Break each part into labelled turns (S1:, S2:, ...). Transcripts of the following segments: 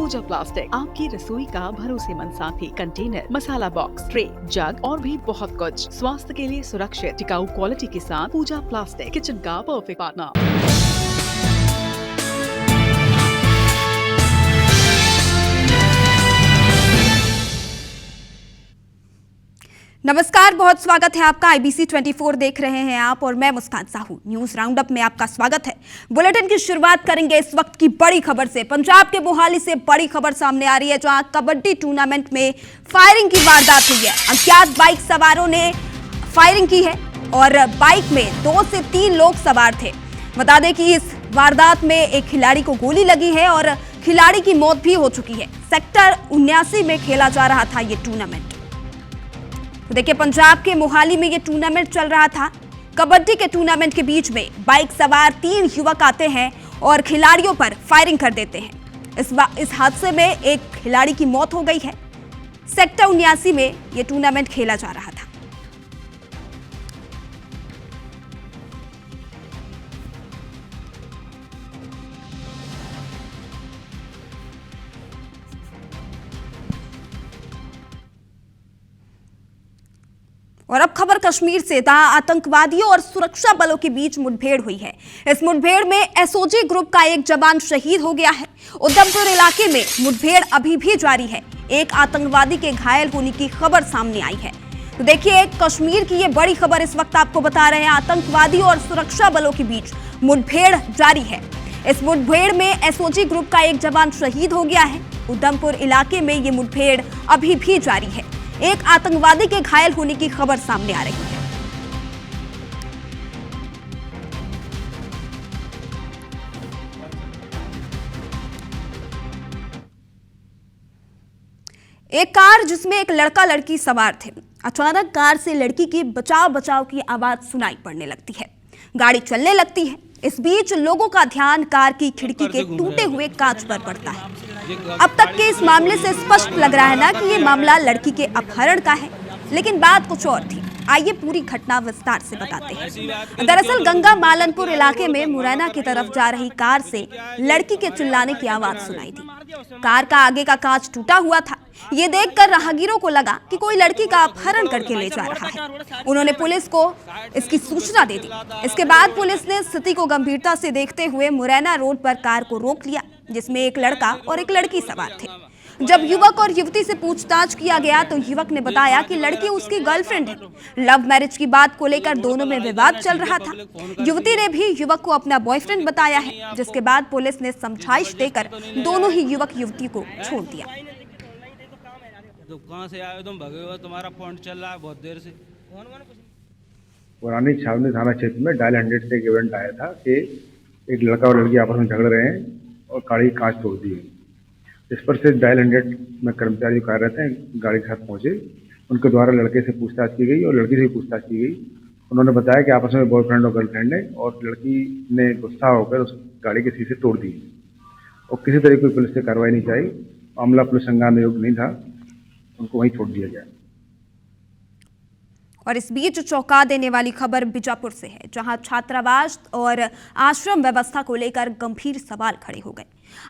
S1: पूजा plastic, आपकी रसोई का भरोसेमंद साथी। कंटेनर, मसाला बॉक्स, ट्रे, जग और भी बहुत कुछ। स्वास्थ्य के लिए सुरक्षित टिकाऊ क्वालिटी के साथ पूजा प्लास्टिक, किचन का परफेक्ट पार्टनर।
S2: नमस्कार, बहुत स्वागत है आपका। IBC 24 देख रहे हैं आप और मैं मुस्कान साहू। न्यूज राउंडअप में आपका स्वागत है। बुलेटिन की शुरुआत करेंगे इस वक्त की बड़ी खबर से। पंजाब के मोहाली से बड़ी खबर सामने आ रही है, जहां कबड्डी टूर्नामेंट में फायरिंग की वारदात हुई है। अज्ञात बाइक सवारों ने फायरिंग की है और बाइक में 2 से 3 लोग सवार थे। बता दें कि इस वारदात में एक खिलाड़ी को गोली लगी है और खिलाड़ी की मौत भी हो चुकी है। सेक्टर 79 में खेला जा रहा था ये टूर्नामेंट। तो देखिए, पंजाब के मोहाली में ये टूर्नामेंट चल रहा था। कबड्डी के टूर्नामेंट के बीच में बाइक सवार 3 युवक आते हैं और खिलाड़ियों पर फायरिंग कर देते हैं। इस हादसे में एक खिलाड़ी की मौत हो गई है। सेक्टर 79 में ये टूर्नामेंट खेला जा रहा था। और अब खबर कश्मीर से, जहां आतंकवादियों और सुरक्षा बलों के बीच मुठभेड़ हुई है। इस मुठभेड़ में एसओजी ग्रुप का एक जवान शहीद हो गया है। उधमपुर इलाके में मुठभेड़ अभी भी जारी है। एक आतंकवादी के घायल होने की खबर सामने आई है। तो देखिए, कश्मीर की ये बड़ी खबर इस वक्त आपको बता रहे हैं। आतंकवादियों और सुरक्षा बलों के बीच मुठभेड़ जारी है। इस मुठभेड़ में एसओजी ग्रुप का एक जवान शहीद हो गया है। उधमपुर इलाके में ये मुठभेड़ अभी भी जारी है। एक आतंकवादी के घायल होने की खबर सामने आ रही है। एक कार जिसमें एक लड़का लड़की सवार थे, अचानक कार से लड़की की बचाव बचाव की आवाज सुनाई पड़ने लगती है। गाड़ी चलने लगती है। इस बीच लोगों का ध्यान कार की खिड़की के टूटे हुए कांच पर पड़ता है। अब तक के इस मामले से स्पष्ट लग रहा है ना कि ये मामला लड़की के अपहरण का है, लेकिन बात कुछ और थी। आइए पूरी घटना विस्तार से बताते हैं। दरअसल गंगा मालनपुर इलाके में मुरैना की तरफ जा रही कार से लड़की के चिल्लाने की आवाज सुनाई दी। कार का आगे का कांच टूटा हुआ था। ये देखकर राहगीरों को लगा कि कोई लड़की का अपहरण करके ले जा रहा है। उन्होंने पुलिस को इसकी सूचना दे दी। इसके बाद पुलिस ने स्थिति को गंभीरता से देखते हुए मुरैना रोड पर कार को रोक लिया, जिसमें एक लड़का और एक लड़की सवार थे। जब युवक और युवती से पूछताछ किया गया तो युवक ने बताया कि लड़की उसकी गर्लफ्रेंड है। लव मैरिज की बात को लेकर दोनों में विवाद चल रहा था। युवती ने भी युवक को अपना बॉयफ्रेंड बताया है, जिसके बाद पुलिस ने समझाइश देकर दोनों ही युवक युवती को छोड़ दिया।
S3: तो कहां से आए तुम? भगे हो, तुम्हारा फोन चल रहा है बहुत देर से।
S4: पुरानी छावनी थाना क्षेत्र में डायल 100 से एक इवेंट आया था कि एक लड़का और लड़की आपस में झगड़ रहे हैं और गाड़ी की कांच तोड़ दी है। इस पर से डायल 100 में कर्मचारी जो कार्यरत हैं गाड़ी के साथ पहुंचे। उनके द्वारा लड़के से पूछताछ की गई और लड़की से भी पूछताछ की गई। उन्होंने बताया कि आपस में बॉयफ्रेंड और गर्लफ्रेंड है और लड़की ने गुस्सा होकर उस गाड़ी के शीशे तोड़ दिए और किसी तरह की पुलिस से कार्रवाई नहीं चाहिए। मामला पुलिस संज्ञान योग्य नहीं था, उनको वहीं छोड़ दिया गया।
S2: और इस बीच चौंका देने वाली खबर बीजापुर से है, जहां छात्रावास और आश्रम व्यवस्था को लेकर गंभीर सवाल खड़े हो गए।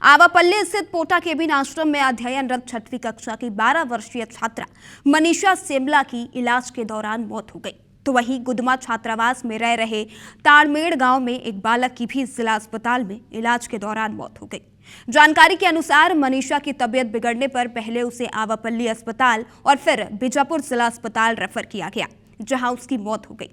S2: आवापल्ली स्थित पोटा केबिन आश्रम में अध्ययनरत 6वीं कक्षा की 12 वर्षीय छात्रा मनीषा सेमला की इलाज के दौरान मौत हो गई। तो वहीं गुदमा छात्रावास में रह रहे ताड़मेड़ गांव में एक बालक की भी जिला अस्पताल में इलाज के दौरान मौत हो गई। जानकारी के अनुसार मनीषा की तबीयत बिगड़ने पर पहले उसे आवापल्ली अस्पताल और फिर बीजापुर जिला अस्पताल रेफर किया गया, जहां उसकी मौत हो गई।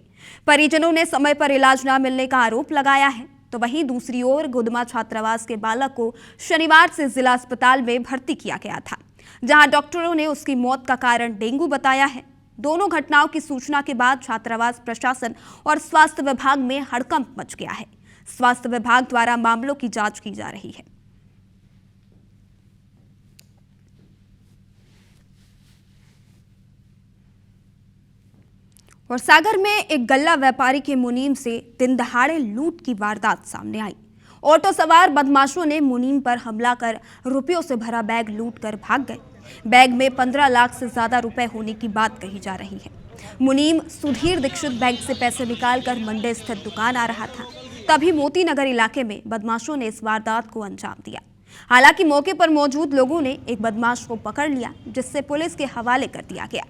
S2: परिजनों ने समय पर इलाज न मिलने का आरोप लगाया है। तो वहीं दूसरी ओर गुदमा छात्रावास के बालक को शनिवार से जिला अस्पताल में भर्ती किया गया था, जहां डॉक्टरों ने उसकी मौत का कारण डेंगू बताया है। दोनों घटनाओं की सूचना के बाद छात्रावास प्रशासन और स्वास्थ्य विभाग में हड़कंप मच गया है। स्वास्थ्य विभाग द्वारा मामलों की जांच की जा रही है। और सागर में एक गल्ला व्यापारी के मुनीम से दिन दहाड़े लूट की वारदात सामने आई। ऑटो सवार बदमाशों ने मुनीम पर हमला कर रुपयों से भरा बैग लूट कर भाग गए। बैग में 15 लाख से ज्यादा रुपए होने की बात कही जा रही है। मुनीम सुधीर दीक्षित बैंक से पैसे निकालकर मंडे स्थित दुकान आ रहा था, तभी मोती नगर इलाके में बदमाशों ने इस वारदात को अंजाम दिया। हालांकि मौके पर मौजूद लोगों ने एक बदमाश को पकड़ लिया, जिससे पुलिस के हवाले कर दिया गया।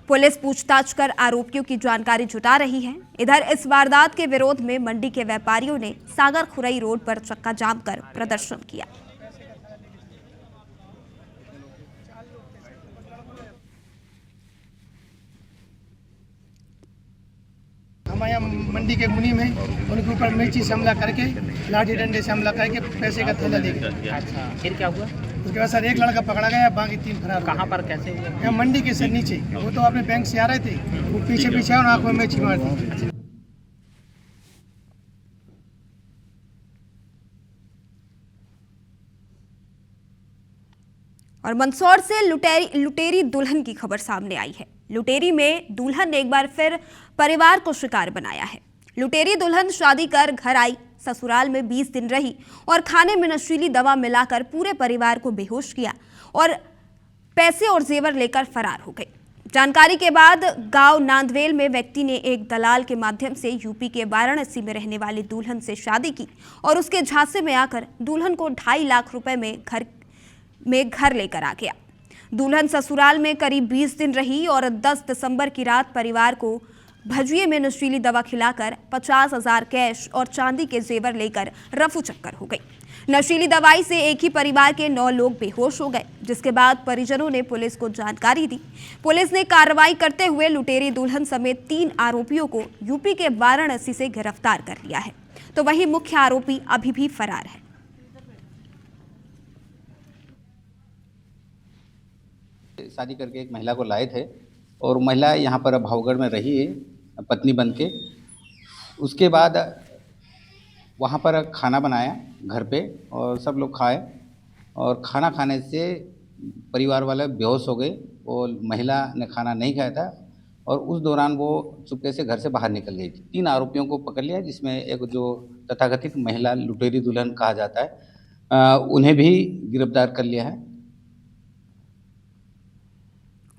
S2: पुलिस पूछताछ कर आरोपियों की जानकारी जुटा रही है। इधर इस वारदात के विरोध में मंडी के व्यापारियों ने सागर खुरई रोड पर चक्का जाम कर प्रदर्शन किया।
S5: हमारे यहाँ मंडी के मुनीम है, उनके ऊपर मिर्ची से हमला करके, लाठी डंडे से हमला करके पैसे का थैला लेके।
S6: अच्छा, फिर क्या हुआ?
S5: उसके बाद सर एक लड़का पकड़ा गया, बाकी 3 फरार।
S6: कहाँ पर कैसे हुआ?
S5: यहाँ मंडी के सर नीचे, वो तो अपने बैंक से आ रहे थे, वो पीछे पीछे और आँख में मिर्ची मार दी।
S2: और मंदसौर से लुटेरी दुल्हन की खबर सामने आई है। लुटेरी में दुल्हन ने एक बार फिर परिवार को शिकार बनाया है। लुटेरी दुल्हन शादी कर घर आई, ससुराल में 20 दिन रही और खाने में नशीली दवा मिलाकर पूरे परिवार को बेहोश किया और पैसे और जेवर लेकर फरार हो गई। जानकारी के बाद गांव नांदवेल में व्यक्ति ने एक दलाल के माध्यम से यूपी के वाराणसी में रहने वाली दुल्हन से शादी की और उसके झांसे में आकर दुल्हन को 2.5 लाख रुपए में घर लेकर आ गया। दुल्हन ससुराल में करीब 20 दिन रही और 10 दिसंबर की रात परिवार को भजिए में नशीली दवा खिलाकर 50,000 कैश और चांदी के जेवर लेकर रफू चक्कर हो गई। नशीली दवाई से एक ही परिवार के 9 लोग बेहोश हो गए, जिसके बाद परिजनों ने पुलिस को जानकारी दी। पुलिस ने कार्रवाई करते हुए लुटेरी दुल्हन समेत 3 आरोपियों को यूपी के वाराणसी से गिरफ्तार कर लिया है, तो वहीं मुख्य आरोपी अभी भी फरार है।
S7: शादी करके एक महिला को लाए थे और महिला यहाँ पर भावगढ़ में रही है पत्नी बन के। उसके बाद वहाँ पर खाना बनाया घर पे और सब लोग खाए और खाना खाने से परिवार वाले बेहोश हो गए और महिला ने खाना नहीं खाया था और उस दौरान वो चुपके से घर से बाहर निकल गई थी। 3 आरोपियों को पकड़ लिया, जिसमें एक जो तथाकथित महिला लुटेरी दुल्हन कहा जाता है उन्हें भी गिरफ्तार कर लिया है।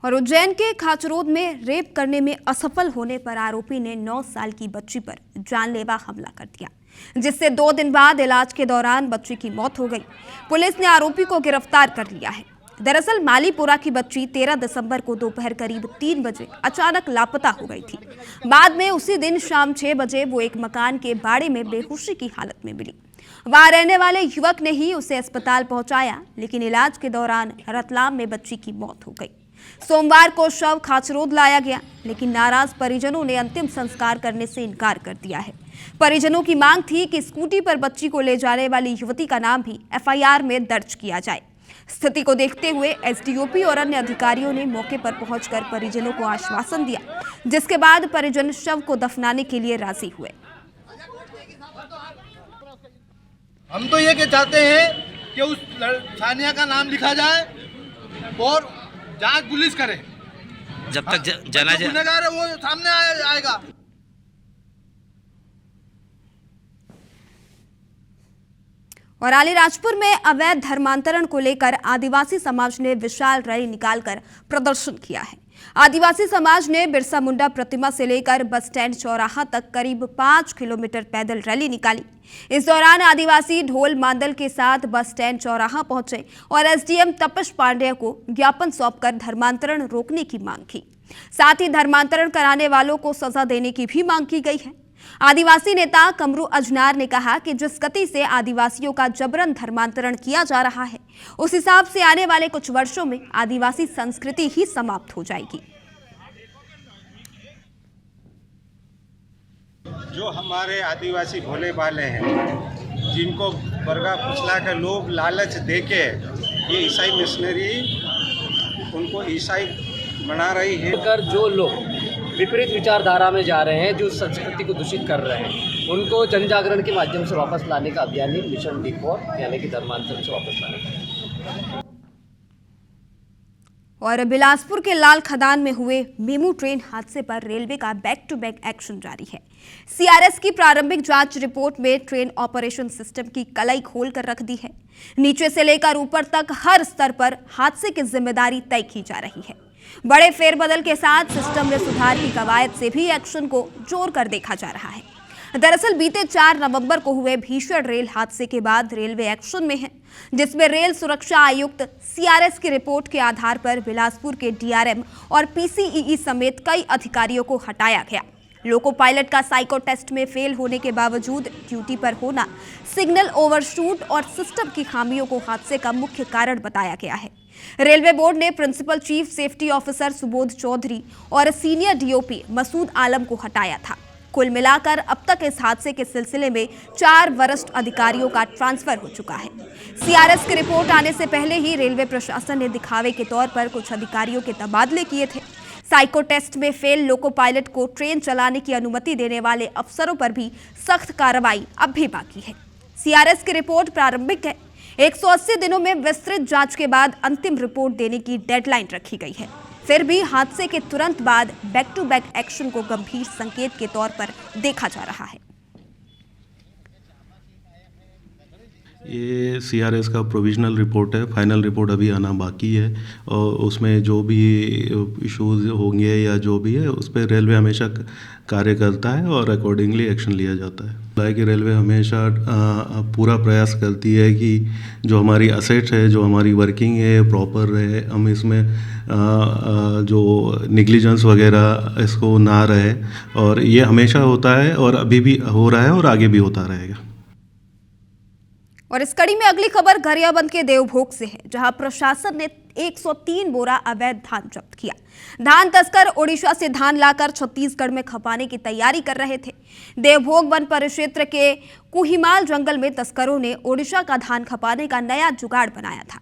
S2: और उज्जैन के खाचरोद में रेप करने में असफल होने पर आरोपी ने 9 साल की बच्ची पर जानलेवा हमला कर दिया, जिससे 2 दिन बाद इलाज के दौरान बच्ची की मौत हो गई। पुलिस ने आरोपी को गिरफ्तार कर लिया है। दरअसल मालीपुरा की बच्ची 13 दिसंबर को दोपहर करीब 3 बजे अचानक लापता हो गई थी। बाद में उसी दिन शाम 6 बजे वो एक मकान के बाड़े में बेहोशी की हालत में मिली। वहां रहने वाले युवक ने ही उसे अस्पताल पहुंचाया, लेकिन इलाज के दौरान रतलाम में बच्ची की मौत हो गई। सोमवार को शव खाचरोद लाया गया, लेकिन नाराज परिजनों ने अंतिम संस्कार करने से इनकार कर दिया है। परिजनों की मांग थी कि स्कूटी पर बच्ची को ले जाने वाली युवती का नाम भी एफआईआर में दर्ज किया जाए। स्थिति को देखते हुए एसडीओपी और अन्य अधिकारियों ने मौके पर पहुंचकर परिजनों को आश्वासन दिया, जिसके बाद परिजन शव को दफनाने के लिए राजी हुए।
S8: हम तो ये चाहते हैं कि उस सानिया का नाम लिखा जाए और जांच पुलिस करे।
S3: जब तक जनाजा
S8: गुनहगार है वो सामने आएगा।
S2: और अलीराजपुर में अवैध धर्मांतरण को लेकर आदिवासी समाज ने विशाल रैली निकालकर प्रदर्शन किया है। आदिवासी समाज ने बिरसा मुंडा प्रतिमा से लेकर बस स्टैंड चौराहा तक करीब 5 किलोमीटर पैदल रैली निकाली। इस दौरान आदिवासी ढोल मांदल के साथ बस स्टैंड चौराहा पहुंचे और एसडीएम तपस पांडेय को ज्ञापन सौंपकर धर्मांतरण रोकने की मांग की। साथ ही धर्मांतरण कराने वालों को सजा देने की भी मांग की गई है। आदिवासी नेता कमरू अजनार ने कहा कि जिस गति से आदिवासियों का जबरन धर्मांतरण किया जा रहा है, उस हिसाब से आने वाले कुछ वर्षों में आदिवासी संस्कृति ही समाप्त हो जाएगी।
S9: जो हमारे आदिवासी भोले भाले हैं, जिनको बरगा फुसला के लोभ लालच देके ये ईसाई मिशनरी उनको ईसाई बना रही है।
S6: जो लोग विपरीत विचारधारा में जा रहे हैं, जो संस्कृति को दूषित कर रहे हैं, उनको जन जागरण के माध्यम से वापस लाने का अभियान ही मिशन डी4 यानी कि धर्मांतरण से वापस लाने का।
S2: और बिलासपुर के लाल खदान में हुए मेमू ट्रेन हादसे पर रेलवे का बैक टू बैक एक्शन जारी है। सीआरएस की प्रारंभिक जांच रिपोर्ट में ट्रेन ऑपरेशन सिस्टम की कलाई खोल कर रख दी है। नीचे से लेकर ऊपर तक हर स्तर पर हादसे की जिम्मेदारी तय की जा रही है। बड़े फेरबदल के साथ सिस्टम में सुधार की कवायद से भी एक्शन को जोर कर देखा जा रहा है। दरअसल बीते 4 नवंबर को हुए भीषण रेल हादसे के बाद रेलवे एक्शन में है, जिसमें रेल सुरक्षा आयुक्त सीआरएस की रिपोर्ट के आधार पर बिलासपुर के डीआरएम और पीसीईई समेत कई अधिकारियों को हटाया गया। लोको पायलट का साइको टेस्ट में फेल होने के बावजूद ड्यूटी पर होना, सिग्नल ओवरशूट और सिस्टम की खामियों को हादसे का मुख्य कारण बताया गया है। रेलवे बोर्ड ने principal chief safety officer Subodh Chaudhary और सीनियर डीओपी मसूद आलम को हटाया था। कुल मिलाकर अब तक इस हादसे के सिलसिले में 4 वरिष्ठ अधिकारियों का ट्रांसफर हो चुका है। सीआरएस की रिपोर्ट आने से पहले ही रेलवे प्रशासन ने दिखावे के तौर पर कुछ अधिकारियों के तबादले किए थे। साइको टेस्ट में फेल लोको पायलट को ट्रेन चलाने की अनुमति देने वाले अफसरों पर भी सख्त कार्रवाई अब भी बाकी है। सीआरएस की रिपोर्ट प्रारंभिक है। 180 दिनों में विस्तृत जांच के बाद अंतिम रिपोर्ट देने की डेडलाइन रखी गई है। फिर भी हादसे के तुरंत बाद बैक टू बैक एक्शन को गंभीर संकेत के तौर पर देखा जा रहा है।
S10: ये सीआरएस का प्रोविजनल रिपोर्ट है, फाइनल रिपोर्ट अभी आना बाकी है और उसमें जो भी इश्यूज होंगे या जो भी है उस पर रेलवे हमेशा कार्य करता है और अकॉर्डिंगली एक्शन लिया जाता है। कि रेलवे हमेशा पूरा प्रयास करती है कि जो हमारी असेट्स है, जो हमारी वर्किंग है प्रॉपर रहे, हम इसमें जो निग्लिजेंस वगैरह इसको ना रहे, और ये हमेशा होता है और अभी भी हो रहा है और आगे भी होता रहेगा।
S2: और इस कड़ी में अगली खबर गरियाबंद के देवभोग से है, जहां प्रशासन ने 103 बोरा अवैध धान जब्त किया। धान तस्कर ओडिशा से धान लाकर छत्तीसगढ़ में खपाने की तैयारी कर रहे थे। देवभोग वन परिक्षेत्र के कुहिमाल जंगल में तस्करों ने ओडिशा का धान खपाने का नया जुगाड़ बनाया था।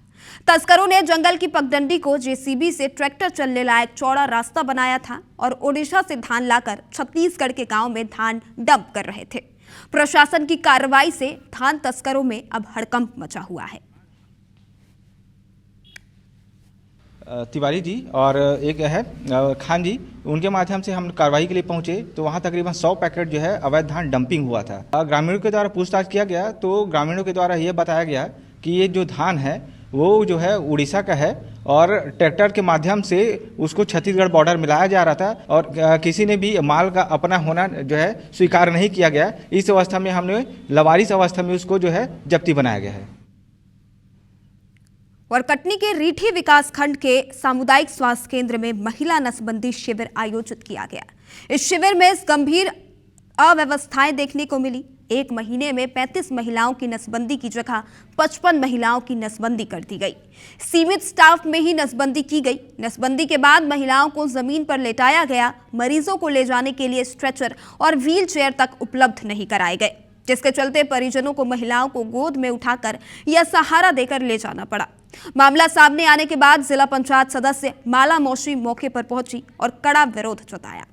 S2: तस्करों ने जंगल की पगडंडी को जेसीबी से ट्रैक्टर चलने लायक चौड़ा रास्ता बनाया था और ओडिशा से धान लाकर छत्तीसगढ़ के गांव में धान डंप कर रहे थे। प्रशासन की कार्रवाई से धान तस्करों में अब हड़कंप मचा हुआ है।
S11: तिवारी जी और एक है खान जी, उनके माध्यम से हम कार्रवाई के लिए पहुंचे तो वहां तकरीबन 100 पैकेट जो है अवैध धान डंपिंग हुआ था। ग्रामीणों के द्वारा पूछताछ किया गया तो ग्रामीणों के द्वारा यह बताया गया कि ये जो धान है वो जो है उड़ीसा का है और ट्रैक्टर के माध्यम से उसको छत्तीसगढ़ बॉर्डर मिलाया जा रहा था और किसी ने भी माल का अपना होना जो है स्वीकार नहीं किया गया। इस अवस्था में हमने लवारिस अवस्था में उसको जो है जब्ती बनाया गया है।
S2: और कटनी के रीठी विकास खंड के सामुदायिक स्वास्थ्य केंद्र में महिला नसबंदी शिविर आयोजित किया गया। इस शिविर में गंभीर अव्यवस्थाएं देखने को मिली। एक महीने में 35 महिलाओं की नसबंदी की जगह 55 महिलाओं की नसबंदी कर दी गई। सीमित स्टाफ में ही नसबंदी की गई। नसबंदी के बाद महिलाओं को जमीन पर लेटाया गया। मरीजों को ले जाने के लिए स्ट्रेचर और व्हील चेयर तक उपलब्ध नहीं कराए गए, जिसके चलते परिजनों को महिलाओं को गोद में उठाकर या सहारा देकर ले जाना पड़ा। मामला सामने आने के बाद जिला पंचायत सदस्य माला मौसी मौके पर पहुंची और कड़ा विरोध जताया।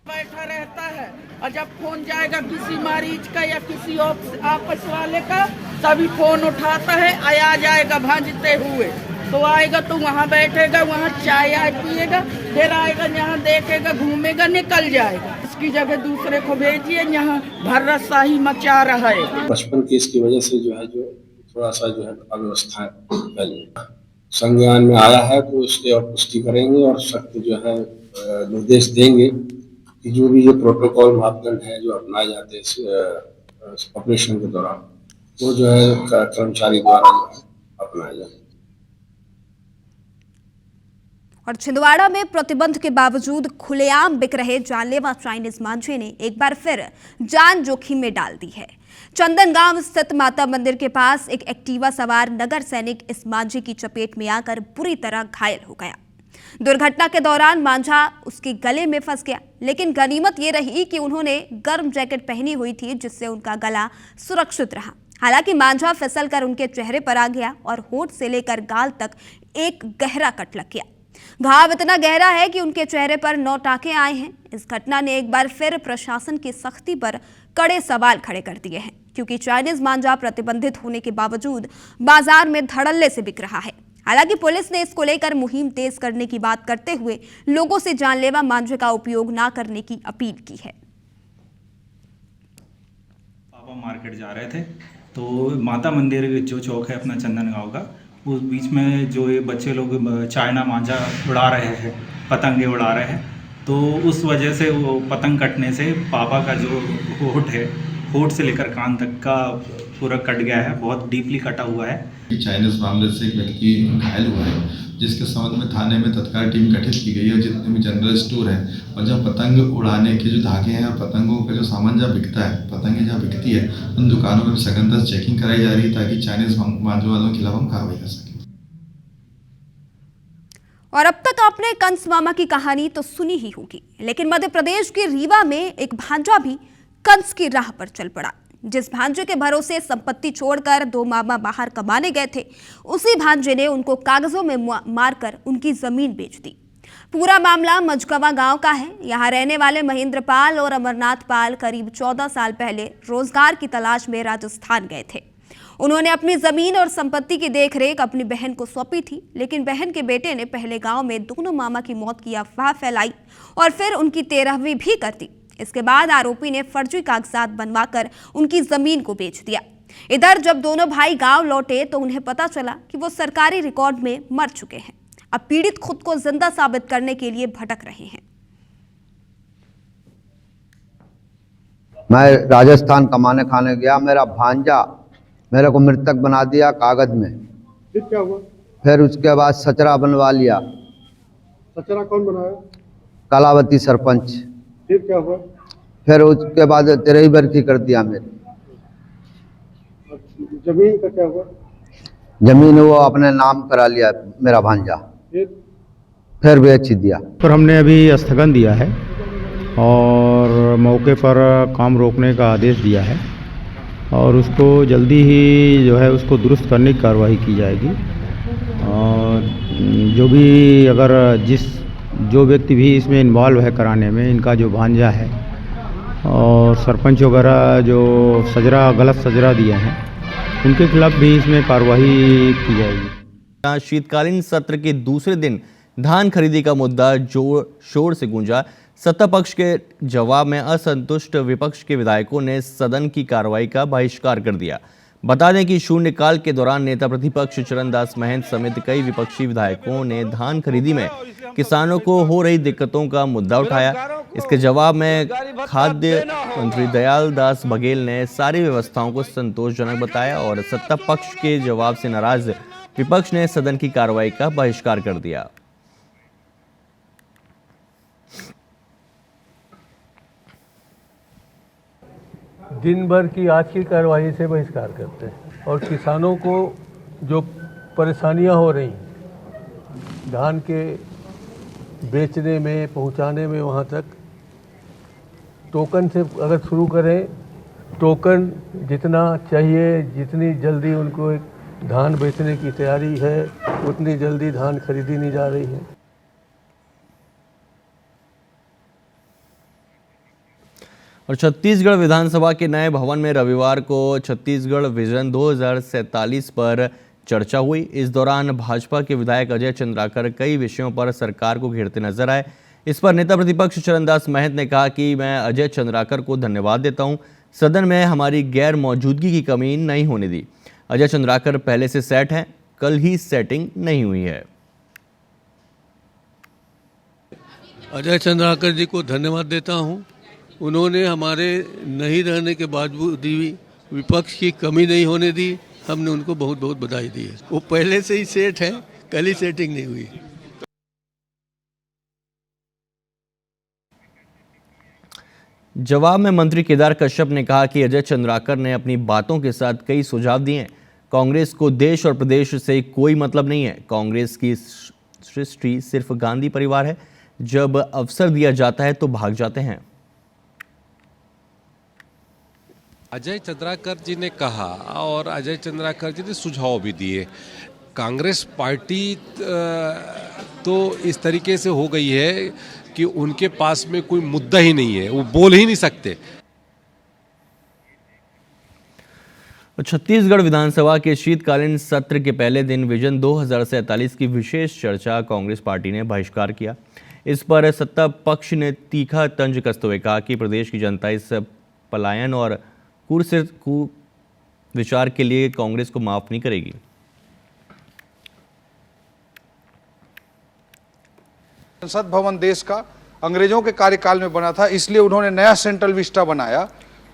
S12: बैठा रहता है और जब फोन जाएगा किसी मरीज का या किसी आपस वाले का, तभी फोन उठाता है, आ जाएगा भांजते हुए। तो आएगा तो वहाँ बैठेगा, वहाँ चाय आय पिएगा, फिर आएगा यहाँ देखेगा, घूमेगा, निकल जाएगा। इसकी जगह दूसरे को भेजिए, यहाँ भर्राशाही मचा रहा है।
S13: 55 केस की वजह से जो है जो थोड़ा सा जो है अव्यवस्था संज्ञान में आया है, तो उसके और पुष्टि करेंगे और सख्त जो है निर्देश देंगे कि जो भी ये प्रोटोकॉल मापदंड है जो अपनाए जाते हैं ऑपरेशन के दौरान, वो जो है कर्मचारी द्वारा अपनाया जाए।
S2: और छिंदवाड़ा में प्रतिबंध के बावजूद खुलेआम बिक रहे जानलेवा चाइनीज मांझे ने एक बार फिर जान जोखिम में डाल दी है। चंदनगांव स्थित माता मंदिर के पास एक एक्टिवा सवार नगर सैनिक इस मांझे की चपेट में आकर बुरी तरह घायल हो गया। दुर्घटना के दौरान मांझा उसके गले में फंस गया, लेकिन गनीमत ये रही कि उन्होंने गर्म जैकेट पहनी हुई थी, जिससे उनका गला सुरक्षित रहा। हालांकि मांझा फिसलकर उनके चेहरे पर आ गया और होंठ से लेकर गाल तक एक गहरा कट लग गया। घाव इतना गहरा है कि उनके चेहरे पर 9 टाँके आए हैं। इस घटना ने एक बार फिर प्रशासन की सख्ती पर कड़े सवाल खड़े कर दिए हैं, क्योंकि चाइनीज मांझा प्रतिबंधित होने के बावजूद बाजार में धड़ल्ले से बिक रहा है। हालांकि पुलिस ने इसको लेकर मुहिम तेज करने की बात करते हुए लोगों से जानलेवा मांझे का उपयोग ना करने की अपील की है।
S14: पापा मार्केट जा रहे थे तो माता मंदिर जो चौक है अपना चंदनगांव का, उस बीच में जो ये बच्चे लोग चाइना मांझा उड़ा रहे हैं, पतंगे उड़ा रहे हैं, तो उस वजह से वो पतंग कटने से पापा का जो होठ है, होठ से लेकर कान तक का पूरा कट गया है, बहुत डीपली कटा हुआ है।
S15: चाइनीज मामले से एक व्यक्ति घायल हुआ है, जिसके संबंध में थाने में तत्काल टीम गठित की गई है। जितने भी जनरल स्टोर हैं और जहाँ पतंग उड़ाने के जो धागे हैं और पतंगों का जो सामान जहाँ बिकता है, पतंगें जहाँ बिकती है, उन दुकानों में सघनता चेकिंग कराई जा रही है ताकि चाइनीज बांधने वालों के खिलाफ हम कार्रवाई कर सकें।
S2: और अब तक आपने कंस मामा की कहानी तो सुनी ही होगी, लेकिन मध्य प्रदेश के रीवा में एक भांजा भी कंस की राह पर चल पड़ा। जिस भांजे के भरोसे संपत्ति छोड़कर दो मामा बाहर कमाने गए थे, उसी भांजे ने उनको कागजों में मारकर उनकी जमीन बेच दी। पूरा मामला मझगवा गांव का है। यहां रहने वाले महेंद्र पाल और अमरनाथ पाल करीब 14 साल पहले रोजगार की तलाश में राजस्थान गए थे। उन्होंने अपनी जमीन और संपत्ति की देखरेख अपनी बहन को सौंपी थी, लेकिन बहन के बेटे ने पहले गांव में दोनों मामा की मौत की अफवाह फैलाई और फिर उनकी 13वीं भी कर दी। इसके बाद आरोपी ने फर्जी कागजात बनवाकर उनकी जमीन को बेच दिया। इधर जब दोनों भाई गांव लौटे तो उन्हें पता चला कि वो सरकारी रिकॉर्ड में मर चुके हैं। अब पीड़ित खुद को जिंदा साबित करने के लिए भटक रहे हैं।
S16: मैं राजस्थान कमाने खाने गया, मेरा भांजा मेरे को मृतक बना दिया कागज में।
S17: फिर क्या हुआ?
S16: फिर उसके बाद सचरा बनवा लिया।
S17: सचरा कौन बनाया?
S16: कलावती सरपंच।
S17: फिर क्या हुआ?
S16: फिर उसके बाद 13वीं बरसी कर दिया मेरी।
S17: जमीन का क्या हुआ?
S16: जमीन वो अपने नाम करा लिया मेरा भांजा, फिर बेच दिया।
S18: पर हमने अभी स्थगन दिया है और मौके पर काम रोकने का आदेश दिया है और उसको जल्दी ही जो है उसको दुरुस्त करने की कार्रवाई की जाएगी। और जो भी अगर जो व्यक्ति भी इसमें इन्वॉल्व है कराने में, इनका जो भांजा है और सरपंच वगैरह जो गलत सजरा दिए हैं, उनके खिलाफ भी इसमें कार्रवाई की जाएगी।
S19: शीतकालीन सत्र के दूसरे दिन धान खरीदी का मुद्दा जोर शोर से गूंजा। सत्ता पक्ष के जवाब में असंतुष्ट विपक्ष के विधायकों ने सदन की कार्रवाई का बहिष्कार कर दिया। बता दें कि शून्यकाल के दौरान नेता प्रतिपक्ष चरणदास महंत समेत कई विपक्षी विधायकों ने धान खरीदी में किसानों को हो रही दिक्कतों का मुद्दा उठाया। इसके जवाब में खाद्य मंत्री दयाल दास बघेल ने सारी व्यवस्थाओं को संतोषजनक बताया और सत्ता पक्ष के जवाब से नाराज विपक्ष ने सदन की कार्रवाई का बहिष्कार कर दिया।
S17: दिन भर की आज की कार्रवाई से बहिष्कार करते हैं और किसानों को जो परेशानियां हो रही धान के बेचने में, पहुंचाने में, वहां तक टोकन से अगर शुरू करें, टोकन जितना चाहिए, जितनी जल्दी उनको धान बेचने की तैयारी है, उतनी जल्दी धान खरीदी नहीं जा रही है।
S19: और छत्तीसगढ़ विधानसभा के नए भवन में रविवार को छत्तीसगढ़ विजन 2047 पर चर्चा हुई। इस दौरान भाजपा के विधायक अजय चंद्राकर कई विषयों पर सरकार को घेरते नजर आए। इस पर नेता प्रतिपक्ष चरणदास महंत ने कहा कि मैं अजय चंद्राकर को धन्यवाद देता हूं, सदन में हमारी गैर मौजूदगी की कमी नहीं होने दी। अजय चंद्राकर पहले से सेट हैं, कल ही सेटिंग नहीं हुई है।
S17: अजय चंद्राकर जी को धन्यवाद देता हूं। उन्होंने हमारे नहीं रहने के बावजूद भी विपक्ष की कमी नहीं होने दी। हमने उनको बहुत बहुत बधाई दी है। वो पहले से ही सेट है, कल ही सेटिंग नहीं हुई।
S19: जवाब में मंत्री केदार कश्यप ने कहा कि अजय चंद्राकर ने अपनी बातों के साथ कई सुझाव दिए हैं। कांग्रेस को देश और प्रदेश से कोई मतलब नहीं है। कांग्रेस की सृष्टि सिर्फ गांधी परिवार है। जब अवसर दिया जाता है तो भाग जाते हैं।
S20: अजय चंद्राकर जी ने कहा और अजय चंद्राकर जी ने सुझाव भी दिए। कांग्रेस पार्टी तो इस तरीके से हो गई है कि उनके पास में कोई मुद्दा ही नहीं है, वो बोल ही नहीं सकते।
S19: छत्तीसगढ़ विधानसभा के शीतकालीन सत्र के पहले दिन विजन 2047 की विशेष चर्चा कांग्रेस पार्टी ने बहिष्कार किया। इस पर सत्ता पक्ष ने तीखा तंज कसते हुए कहा कि प्रदेश की जनता इस पलायन और विचार के लिए कांग्रेस को माफ नहीं करेगी।
S21: संसद भवन देश का अंग्रेजों के कार्यकाल में बना था, इसलिए उन्होंने नया सेंट्रल विस्टा बनाया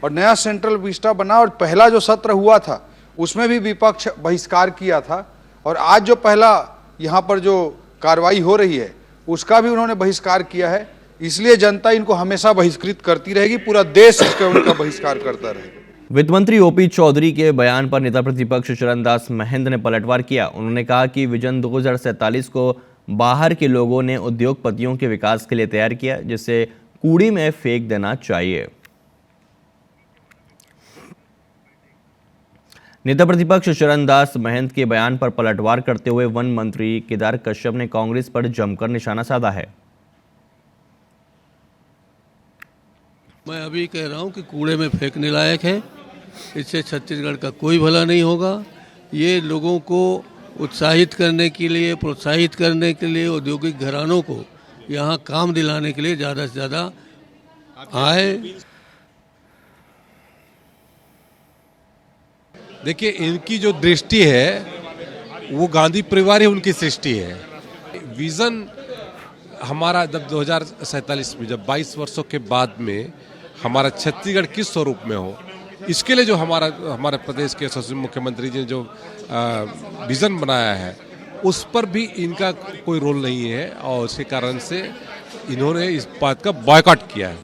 S21: और नया सेंट्रल विस्टा बना और पहला जो सत्र हुआ था उसमें भी विपक्ष बहिष्कार किया था और आज जो पहला यहाँ पर जो कार्रवाई हो रही है उसका भी उन्होंने बहिष्कार किया है। इसलिए जनता इनको हमेशा बहिष्कृत करती रहेगी, पूरा देश उनका बहिष्कार करता रहेगा।
S19: वित्त मंत्री ओपी चौधरी के बयान पर नेता प्रतिपक्ष चरणदास महंत ने पलटवार किया। उन्होंने कहा कि विजन 2047 को बाहर के लोगों ने उद्योगपतियों के विकास के लिए तैयार किया, जिसे कूड़ी में फेंक देना चाहिए। नेता प्रतिपक्ष चरणदास महंत के बयान पर पलटवार करते हुए वन मंत्री केदार कश्यप ने कांग्रेस पर जमकर निशाना साधा है।
S22: मैं अभी कह रहा हूं कि कूड़े में फेंकने लायक है, इससे छत्तीसगढ़ का कोई भला नहीं होगा। ये लोगों को उत्साहित करने के लिए, प्रोत्साहित करने के लिए, औद्योगिक घरानों को यहाँ काम दिलाने के लिए ज़्यादा से ज़्यादा आए।
S20: देखिए, इनकी जो दृष्टि है वो गांधी परिवार ही उनकी सृष्टि है। विजन हमारा जब 2047 में, जब 22 वर्षों के बाद में हमारा छत्तीसगढ़ किस स्वरूप में हो, इसके लिए जो हमारे प्रदेश के यशस्वी मुख्यमंत्री जी ने जो विजन बनाया है उस पर भी इनका कोई रोल नहीं है और उसके कारण से इन्होंने इस बात का बॉयकॉट किया है।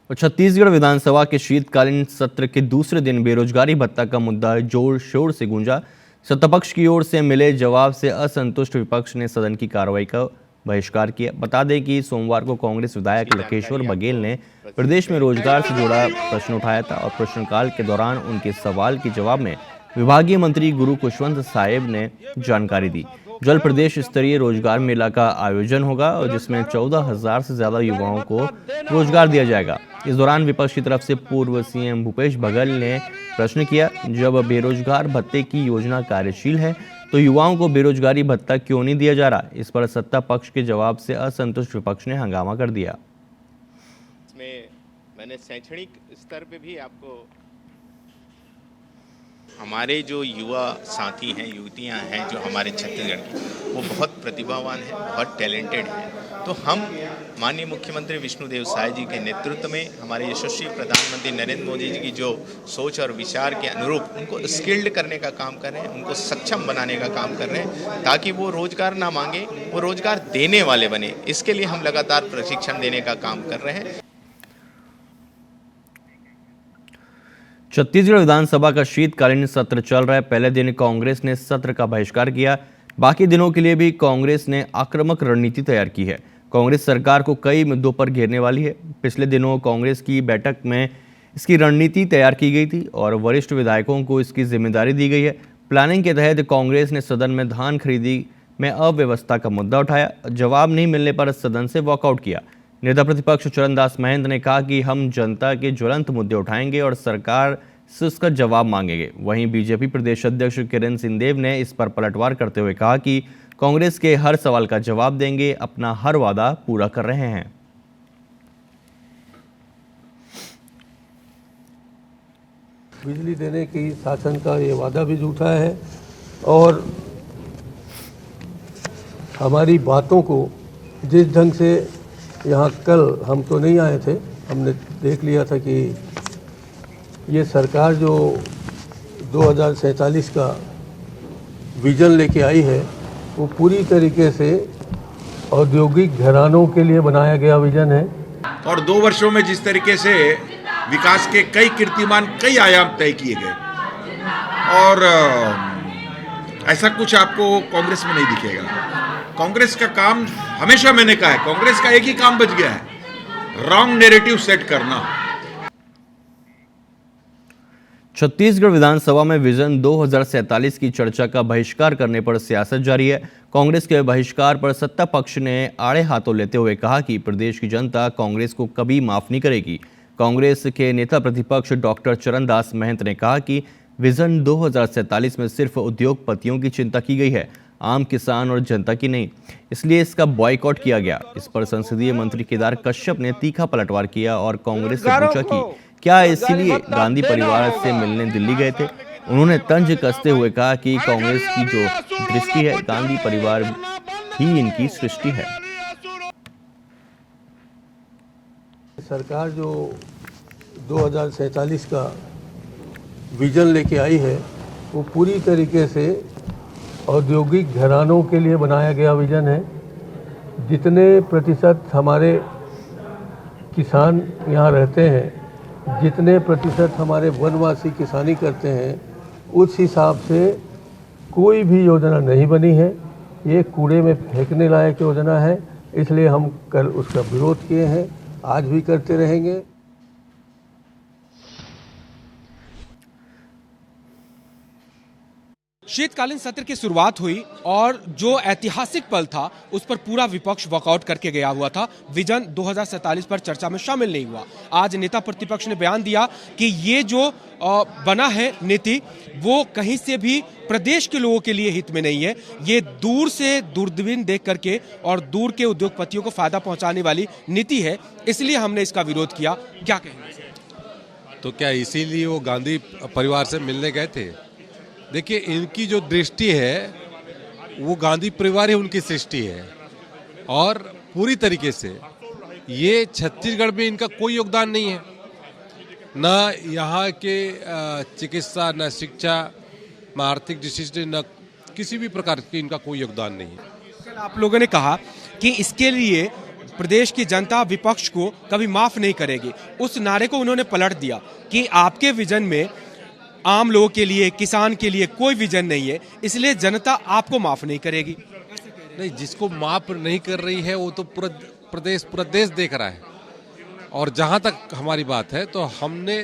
S19: और छत्तीसगढ़ विधानसभा के शीतकालीन सत्र के दूसरे दिन बेरोजगारी भत्ता का मुद्दा जोर शोर से गूंजा। सत्तापक्ष की ओर से मिले जवाब से असंतुष्ट विपक्ष ने सदन की कार्रवाई का बहिष्कार किया। बता दें कि सोमवार को कांग्रेस विधायक लकेश्वर बघेल ने प्रदेश में रोजगार से जुड़ा प्रश्न उठाया था और प्रश्नकाल के दौरान उनके सवाल के जवाब में विभागीय मंत्री गुरु खुशवंत साहेब ने जानकारी दी। जल्द प्रदेश स्तरीय रोजगार मेला का आयोजन होगा और जिसमें 14,000 से ज्यादा युवाओं को रोजगार दिया जाएगा। इस दौरान विपक्ष की तरफ से पूर्व सीएम भूपेश बघेल ने प्रश्न किया, जब बेरोजगार भत्ते की योजना कार्यशील है तो युवाओं को बेरोजगारी भत्ता क्यों नहीं दिया जा रहा। इस पर सत्ता पक्ष के जवाब से असंतुष्ट विपक्ष ने हंगामा कर दिया।
S23: मैंने शैक्षणिक स्तर पे भी आपको हमारे जो युवा साथी हैं, युवतियां हैं जो हमारे छत्तीसगढ़ की, वो बहुत प्रतिभावान हैं, बहुत टैलेंटेड हैं। तो हम माननीय मुख्यमंत्री विष्णुदेव साय जी के नेतृत्व में हमारे यशस्वी प्रधानमंत्री नरेंद्र मोदी जी की जो सोच और विचार के अनुरूप उनको स्किल्ड करने का काम कर रहे हैं, उनको सक्षम बनाने का काम कर रहे हैं ताकि वो रोजगार ना मांगे, वो रोजगार देने वाले बने। इसके लिए हम लगातार प्रशिक्षण देने का काम कर रहे हैं।
S19: छत्तीसगढ़ विधानसभा का शीतकालीन सत्र चल रहा है। पहले दिन कांग्रेस ने सत्र का बहिष्कार किया। बाकी दिनों के लिए भी कांग्रेस ने आक्रामक रणनीति तैयार की है। कांग्रेस सरकार को कई मुद्दों पर घेरने वाली है। पिछले दिनों कांग्रेस की बैठक में इसकी रणनीति तैयार की गई थी और वरिष्ठ विधायकों को इसकी जिम्मेदारी दी गई है। प्लानिंग के तहत कांग्रेस ने सदन में धान खरीदी में अव्यवस्था का मुद्दा उठाया। जवाब नहीं मिलने पर सदन से वॉकआउट किया। नेता प्रतिपक्ष चरणदास महंत ने कहा कि हम जनता के ज्वलंत मुद्दे उठाएंगे और सरकार से उसका जवाब मांगेंगे। वहीं बीजेपी प्रदेश अध्यक्ष किरण सिंहदेव ने इस पर पलटवार करते हुए कहा कि कांग्रेस के हर सवाल का जवाब देंगे, अपना हर वादा पूरा कर रहे हैं।
S17: बिजली देने की शासन का ये वादा भी झूठा है और हमारी बातों को जिस ढंग से यहाँ कल हम तो नहीं आए थे, हमने देख लिया था कि ये सरकार जो 2047 का विजन लेके आई है वो पूरी तरीके से औद्योगिक घरानों के लिए बनाया गया विजन है।
S24: और 2 वर्षों में जिस तरीके से विकास के कई कीर्तिमान, कई आयाम तय किए गए और ऐसा कुछ आपको कांग्रेस में नहीं दिखेगा। कांग्रेस का काम, हमेशा मैंने कहा है, कांग्रेस का एक ही काम बच गया है, रॉन्ग नैरेटिव सेट करना।
S19: छत्तीसगढ़ विधानसभा में विजन 2047 की चर्चा का बहिष्कार करने पर सियासत जारी है। कांग्रेस के बहिष्कार पर सत्ता पक्ष ने आड़े हाथों लेते हुए कहा कि प्रदेश की जनता कांग्रेस को कभी माफ नहीं करेगी। कांग्रेस के नेता प्रतिपक्ष डॉक्टर चरणदास महंत ने कहा कि विजन 2047 में सिर्फ उद्योगपतियों की चिंता की गई है, आम किसान और जनता की नहीं, इसलिए इसका बॉयकॉट किया गया। इस पर संसदीय मंत्री केदार कश्यप ने तीखा पलटवार किया और कांग्रेस से पूछा कि क्या इसीलिए गांधी परिवार से मिलने दिल्ली गए थे। उन्होंने तंज कसते हुए कहा कि कांग्रेस की जो दृष्टि है, गांधी परिवार ही इनकी सृष्टि है।
S17: सरकार जो 2047 का विजन लेके आई है वो पूरी तरीके से औद्योगिक घरानों के लिए बनाया गया विजन है। जितने प्रतिशत हमारे किसान यहाँ रहते हैं, जितने प्रतिशत हमारे वनवासी किसानी करते हैं, उस हिसाब से कोई भी योजना नहीं बनी है। ये कूड़े में फेंकने लायक योजना है, इसलिए हम कल उसका विरोध किए हैं, आज भी करते रहेंगे।
S1: शीतकालीन सत्र की शुरुआत हुई और जो ऐतिहासिक पल था उस पर पूरा विपक्ष वॉकआउट करके गया हुआ था। विजन 2047 पर चर्चा में शामिल नहीं हुआ। आज नेता प्रतिपक्ष ने बयान दिया कि ये जो बना है नीति वो कहीं से भी प्रदेश के लोगों के लिए हित में नहीं है। ये दूर से दूरबीन देख करके और दूर के उद्योगपतियों को फायदा पहुंचाने वाली नीति है, इसलिए हमने इसका विरोध किया। क्या कहेंगे?
S20: तो क्या इसीलिए वो गांधी परिवार से मिलने गए थे? देखिए, इनकी जो दृष्टि है वो गांधी परिवार ही उनकी सृष्टि है और पूरी तरीके से ये छत्तीसगढ़ में इनका कोई योगदान नहीं है। न यहाँ के चिकित्सा, न शिक्षा, न आर्थिक दृष्टि, न किसी भी प्रकार की इनका कोई योगदान नहीं है।
S1: आप लोगों ने कहा कि इसके लिए प्रदेश की जनता विपक्ष को कभी माफ नहीं करेगी। उस नारे को उन्होंने पलट दिया कि आपके विजन में आम लोगों के लिए, किसान के लिए कोई विजन नहीं है, इसलिए जनता आपको माफ नहीं करेगी।
S20: नहीं, जिसको माफ नहीं कर रही है वो तो पूरा देश देख रहा है। और जहां तक हमारी बात है तो हमने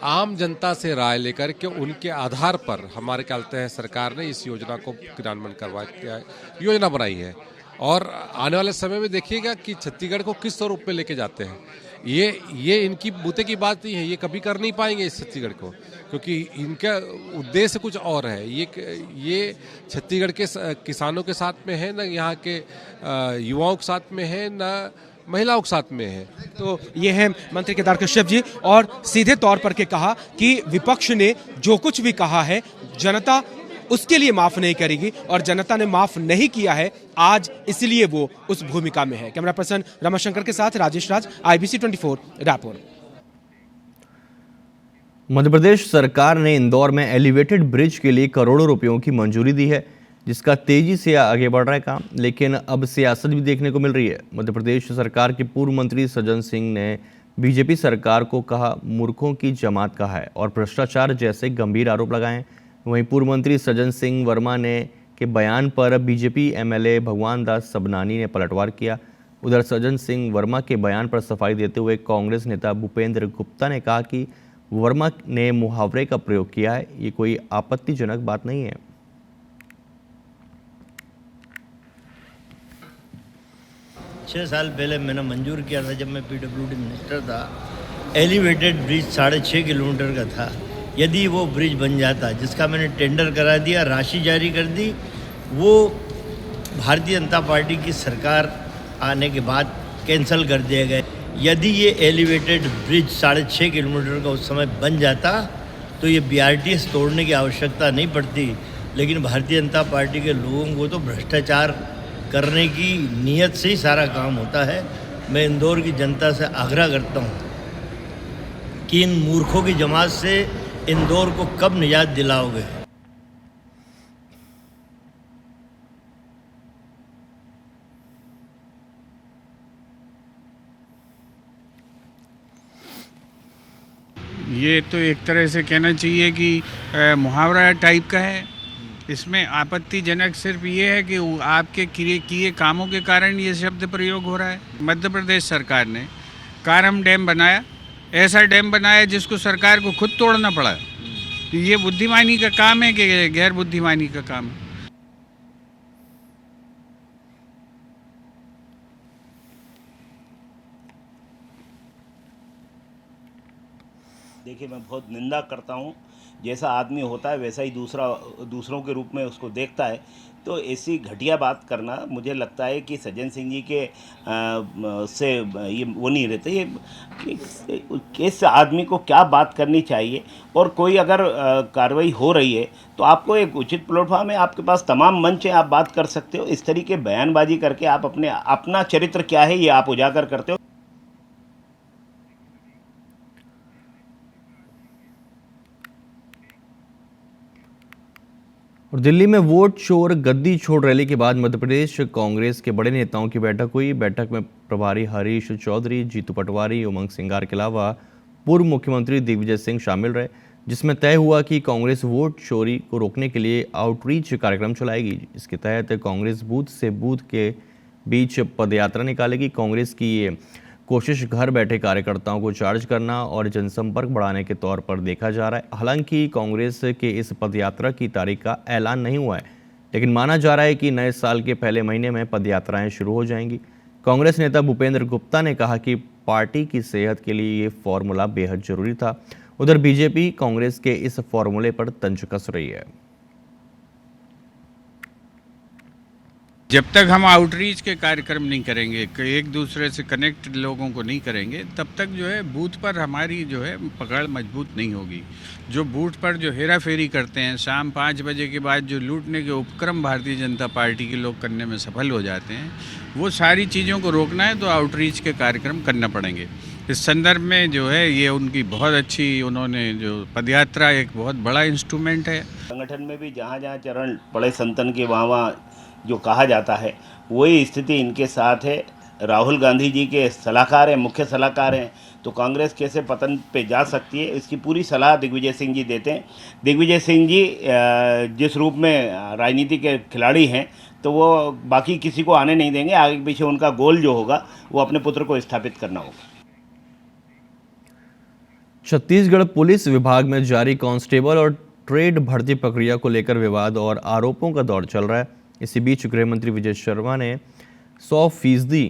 S20: आम जनता से राय लेकर के उनके आधार पर हमारे क्या लगता है सरकार ने इस योजना को क्रियान्वयन करवाया, योजना बनाई है। और आने वाले समय में देखिएगा कि छत्तीसगढ़ को किस स्वरूप में लेके जाते हैं। ये इनकी बूते की बात नहीं है, ये कभी कर नहीं पाएंगे इस छत्तीसगढ़ को, क्योंकि इनका उद्देश्य कुछ और है। ये छत्तीसगढ़ के किसानों के साथ में है, न यहाँ के युवाओं के साथ में है, न महिलाओं के साथ में है।
S1: तो ये है मंत्री केदार कश्यप जी, और सीधे तौर पर के कहा कि विपक्ष ने जो कुछ भी कहा है जनता उसके लिए माफ नहीं करेगी और जनता ने माफ नहीं किया है आज, इसलिए वो उस भूमिका में है। कैमरा पर्सन रमाशंकर के साथ राजेश राज, IBC 24 रायपुर।
S19: मध्य प्रदेश सरकार ने इंदौर में एलिवेटेड ब्रिज के लिए करोड़ों रुपयों की मंजूरी दी है, जिसका तेजी से आगे बढ़ रहा है काम। लेकिन अब सियासत भी देखने को मिल रही है। मध्य प्रदेश सरकार के पूर्व मंत्री सज्जन सिंह ने बीजेपी सरकार को कहा मूर्खों की जमात कहा है और भ्रष्टाचार जैसे गंभीर आरोप लगाए हैं। वहीं पूर्व मंत्री सज्जन सिंह वर्मा ने के बयान पर बीजेपी MLA भगवान दास सबनानी ने पलटवार किया। उधर सज्जन सिंह वर्मा के बयान पर सफाई देते हुए कांग्रेस नेता भूपेंद्र गुप्ता ने कहा कि वर्मा ने मुहावरे का प्रयोग किया है, ये कोई आपत्तिजनक बात नहीं है।
S4: 6 साल पहले मैंने मंजूर किया था, जब मैं PWD मिनिस्टर था। एलिवेटेड ब्रिज 6.5 किलोमीटर का था। यदि वो ब्रिज बन जाता, जिसका मैंने टेंडर करा दिया, राशि जारी कर दी, वो भारतीय जनता पार्टी की सरकार आने के बाद कैंसिल कर दिया गया। यदि ये एलिवेटेड ब्रिज 6.5 किलोमीटर का उस समय बन जाता तो ये BRTS तोड़ने की आवश्यकता नहीं पड़ती। लेकिन भारतीय जनता पार्टी के लोगों को तो भ्रष्टाचार करने की नीयत से ही सारा काम होता है। मैं इंदौर की जनता से आग्रह करता हूँ कि इन मूर्खों की जमात से इंदौर को कब निजात दिलाओगे।
S5: ये तो एक तरह से कहना चाहिए कि मुहावरा टाइप का है। इसमें आपत्तिजनक सिर्फ ये है कि आपके किए कामों के कारण ये शब्द प्रयोग हो रहा है। मध्य प्रदेश सरकार ने कारम डैम बनाया, ऐसा डैम बनाया जिसको सरकार को खुद तोड़ना पड़ा। तो ये बुद्धिमानी का काम है कि गैर बुद्धिमानी का काम है?
S7: देखिए, मैं बहुत निंदा करता हूँ। जैसा आदमी होता है वैसा ही दूसरों के रूप में उसको देखता है। तो ऐसी घटिया बात करना, मुझे लगता है कि सज्जन सिंह जी के से ये वो नहीं रहते। ये किस आदमी को क्या बात करनी चाहिए, और कोई अगर कार्रवाई हो रही है तो आपको एक उचित प्लेटफॉर्म है, आपके पास तमाम मंच है, आप बात कर सकते हो। इस तरीके बयानबाजी करके आप अपना चरित्र क्या है ये आप उजागर करते हो।
S19: और दिल्ली में वोट चोर गद्दी छोड़ रैली के बाद मध्य प्रदेश कांग्रेस के बड़े नेताओं की बैठक हुई। बैठक में प्रभारी हरीश चौधरी, जीतू पटवारी, उमंग सिंगार के अलावा पूर्व मुख्यमंत्री दिग्विजय सिंह शामिल रहे, जिसमें तय हुआ कि कांग्रेस वोट चोरी को रोकने के लिए आउटरीच कार्यक्रम चलाएगी। इसके तहत कांग्रेस बूथ से बूथ के बीच पदयात्रा निकालेगी। कांग्रेस की ये कोशिश घर बैठे कार्यकर्ताओं को चार्ज करना और जनसंपर्क बढ़ाने के तौर पर देखा जा रहा है। हालांकि कांग्रेस के इस पदयात्रा की तारीख का ऐलान नहीं हुआ है, लेकिन माना जा रहा है कि नए साल के पहले महीने में पदयात्राएं शुरू हो जाएंगी। कांग्रेस नेता भूपेंद्र गुप्ता ने कहा कि पार्टी की सेहत के लिए ये फॉर्मूला बेहद जरूरी था। उधर बीजेपी कांग्रेस के इस फॉर्मूले पर तंज कस रही है।
S5: जब तक हम आउटरीच के कार्यक्रम नहीं करेंगे, एक दूसरे से कनेक्ट लोगों को नहीं करेंगे, तब तक जो है बूथ पर हमारी जो है पकड़ मजबूत नहीं होगी। जो बूथ पर जो हेरा फेरी करते हैं, शाम 5 बजे के बाद जो लूटने के उपक्रम भारतीय जनता पार्टी के लोग करने में सफल हो जाते हैं, वो सारी चीज़ों को रोकना है तो आउटरीच के कार्यक्रम करना पड़ेंगे। इस संदर्भ में जो है ये उनकी बहुत अच्छी, उन्होंने जो पदयात्रा एक बहुत बड़ा इंस्ट्रूमेंट है।
S7: संगठन में भी जहाँ जहाँ चरण बड़े संतन के वहाँ जो कहा जाता है वही स्थिति इनके साथ है। राहुल गांधी जी के सलाहकार हैं, मुख्य सलाहकार हैं, तो कांग्रेस कैसे पतन पे जा सकती है इसकी पूरी सलाह दिग्विजय सिंह जी देते हैं। दिग्विजय सिंह जी जिस रूप में राजनीति के खिलाड़ी हैं तो वो बाकी किसी को आने नहीं देंगे। आगे पीछे उनका गोल जो होगा वो अपने पुत्र को स्थापित करना होगा।
S19: छत्तीसगढ़ पुलिस विभाग में जारी कांस्टेबल और ट्रेड भर्ती प्रक्रिया को लेकर विवाद और आरोपों का दौर चल रहा है। इसी बीच गृह मंत्री विजय शर्मा ने 100%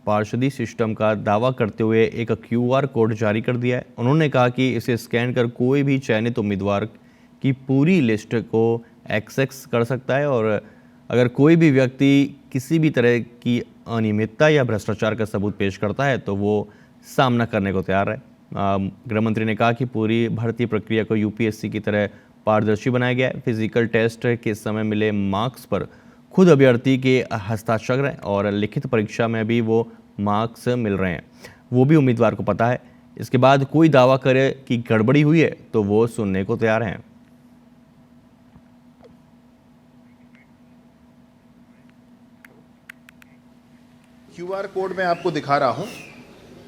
S19: पार्षदी सिस्टम का दावा करते हुए एक QR कोड जारी कर दिया है। उन्होंने कहा कि इसे स्कैन कर कोई भी चयनित उम्मीदवार की पूरी लिस्ट को एक्सेस कर सकता है और अगर कोई भी व्यक्ति किसी भी तरह की अनियमितता या भ्रष्टाचार का सबूत पेश करता है तो वो सामना करने को तैयार है। गृह मंत्री ने कहा कि पूरी भर्ती प्रक्रिया को UPSC की तरह पारदर्शी बनाया गया है। फिजिकल टेस्ट के समय मिले मार्क्स पर खुद अभ्यर्थी के हस्ताक्षर हैं और लिखित परीक्षा में भी वो मार्क्स मिल रहे हैं, वो भी उम्मीदवार को पता है। इसके बाद कोई दावा करे कि गड़बड़ी हुई है तो वो सुनने को तैयार हैं।
S3: QR कोड मैं आपको दिखा रहा हूं।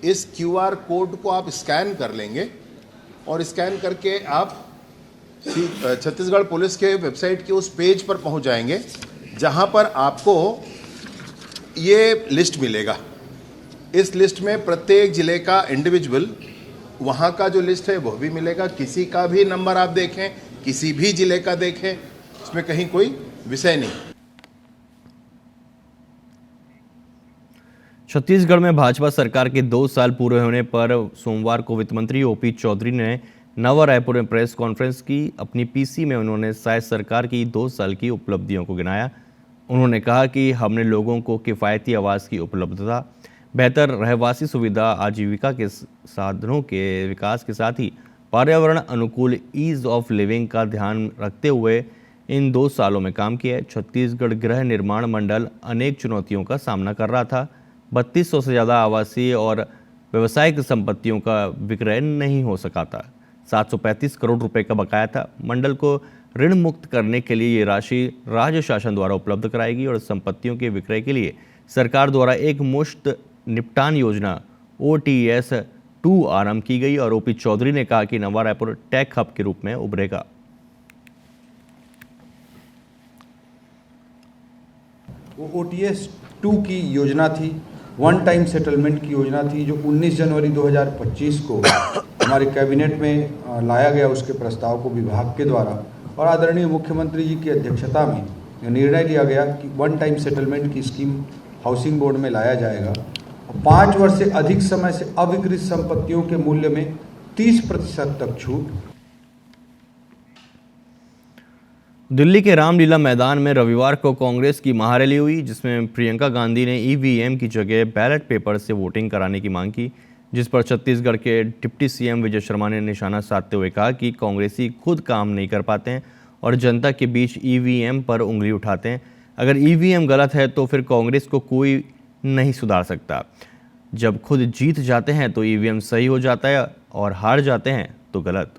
S3: इस QR कोड को आप स्कैन कर लेंगे और स्कैन करके आप छत्तीसगढ़ पुलिस के वेबसाइट के उस पेज पर पहुंच जाएंगे जहां पर आपको ये लिस्ट मिलेगा। इस लिस्ट में प्रत्येक जिले का इंडिविजुअल वहां का जो लिस्ट है वह भी मिलेगा। किसी का भी नंबर आप देखें, किसी भी जिले का देखें, इसमें कहीं कोई विषय नहीं।
S19: छत्तीसगढ़ में भाजपा सरकार के 2 साल पूरे होने पर सोमवार को वित्त मंत्री OP चौधरी ने नवा रायपुर में प्रेस कॉन्फ्रेंस की। अपनी PC में उन्होंने शायद सरकार की 2 साल की उपलब्धियों को गिनाया। उन्होंने कहा कि हमने लोगों को किफ़ायती आवास की उपलब्धता, बेहतर रहवासी सुविधा, आजीविका के साधनों के विकास के साथ ही पर्यावरण अनुकूल ईज ऑफ लिविंग का ध्यान रखते हुए इन 2 सालों में काम किया है। छत्तीसगढ़ गृह निर्माण मंडल अनेक चुनौतियों का सामना कर रहा था। 3200 से ज़्यादा आवासीय और व्यवसायिक संपत्तियों का विक्रय नहीं हो सका था। 735 करोड़ रुपए का बकाया था। मंडल को ऋण मुक्त करने के लिए ये राशि राज्य शासन द्वारा उपलब्ध कराएगी और संपत्तियों के विक्रय के लिए सरकार द्वारा एक मुश्त निपटान योजना OTS 2 आरंभ की गई और OP चौधरी ने कहा कि नवा रायपुर टेक हब के रूप में उभरेगा।
S6: वो OTS 2 की योजना थी, वन टाइम सेटलमेंट की योजना थी, जो 19 जनवरी 2025 को हमारे कैबिनेट में लाया गया। उसके प्रस्ताव को विभाग के द्वारा और आदरणीय मुख्यमंत्री जी की अध्यक्षता में निर्णय लिया गया कि वन टाइम सेटलमेंट की स्कीम हाउसिंग बोर्ड में लाया जाएगा और 5 वर्ष से अधिक समय से अविकृत संपत्तियों के मूल्य में 30% तक छूट।
S19: दिल्ली के रामलीला मैदान में रविवार को कांग्रेस की महारैली हुई, जिसमें प्रियंका गांधी ने EVM की जगह बैलेट पेपर से वोटिंग कराने की मांग की, जिस पर छत्तीसगढ़ के डिप्टी CM विजय शर्मा ने निशाना साधते हुए कहा कि कांग्रेसी खुद काम नहीं कर पाते हैं और जनता के बीच EVM पर उंगली उठाते हैं। अगर EVM गलत है तो फिर कांग्रेस को कोई नहीं सुधार सकता। जब खुद जीत जाते हैं तो EVM सही हो जाता है और हार जाते हैं तो गलत।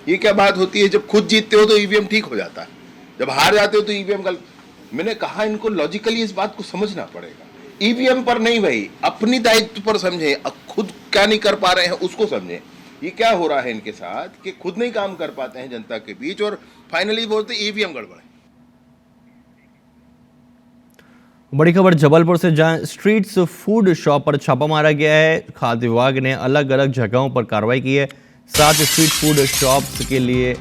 S3: ये क्या बात होती है? जब खुद जीतते हो तो ईवीएम ठीक हो जाता है, जब हार जाते हो तो ईवीएम गलत। मैंने कहा इनको लॉजिकली इस बात को समझना पड़ेगा। ईवीएम पर नहीं भाई, अपनी दायित्व पर समझे, खुद क्या नहीं कर पा रहे हैं उसको समझे। ये क्या हो रहा है इनके साथ कि खुद नहीं काम कर पाते हैं जनता के बीच और फाइनली बोलते ईवीएम गड़बड़ है।
S19: बड़ी खबर जबलपुर से, जहां स्ट्रीट्स फूड शॉप पर छापा मारा गया है। खाद्य विभाग ने अलग अलग जगहों पर कार्रवाई की है। 7 स्ट्रीट फूड शॉप्स के लिए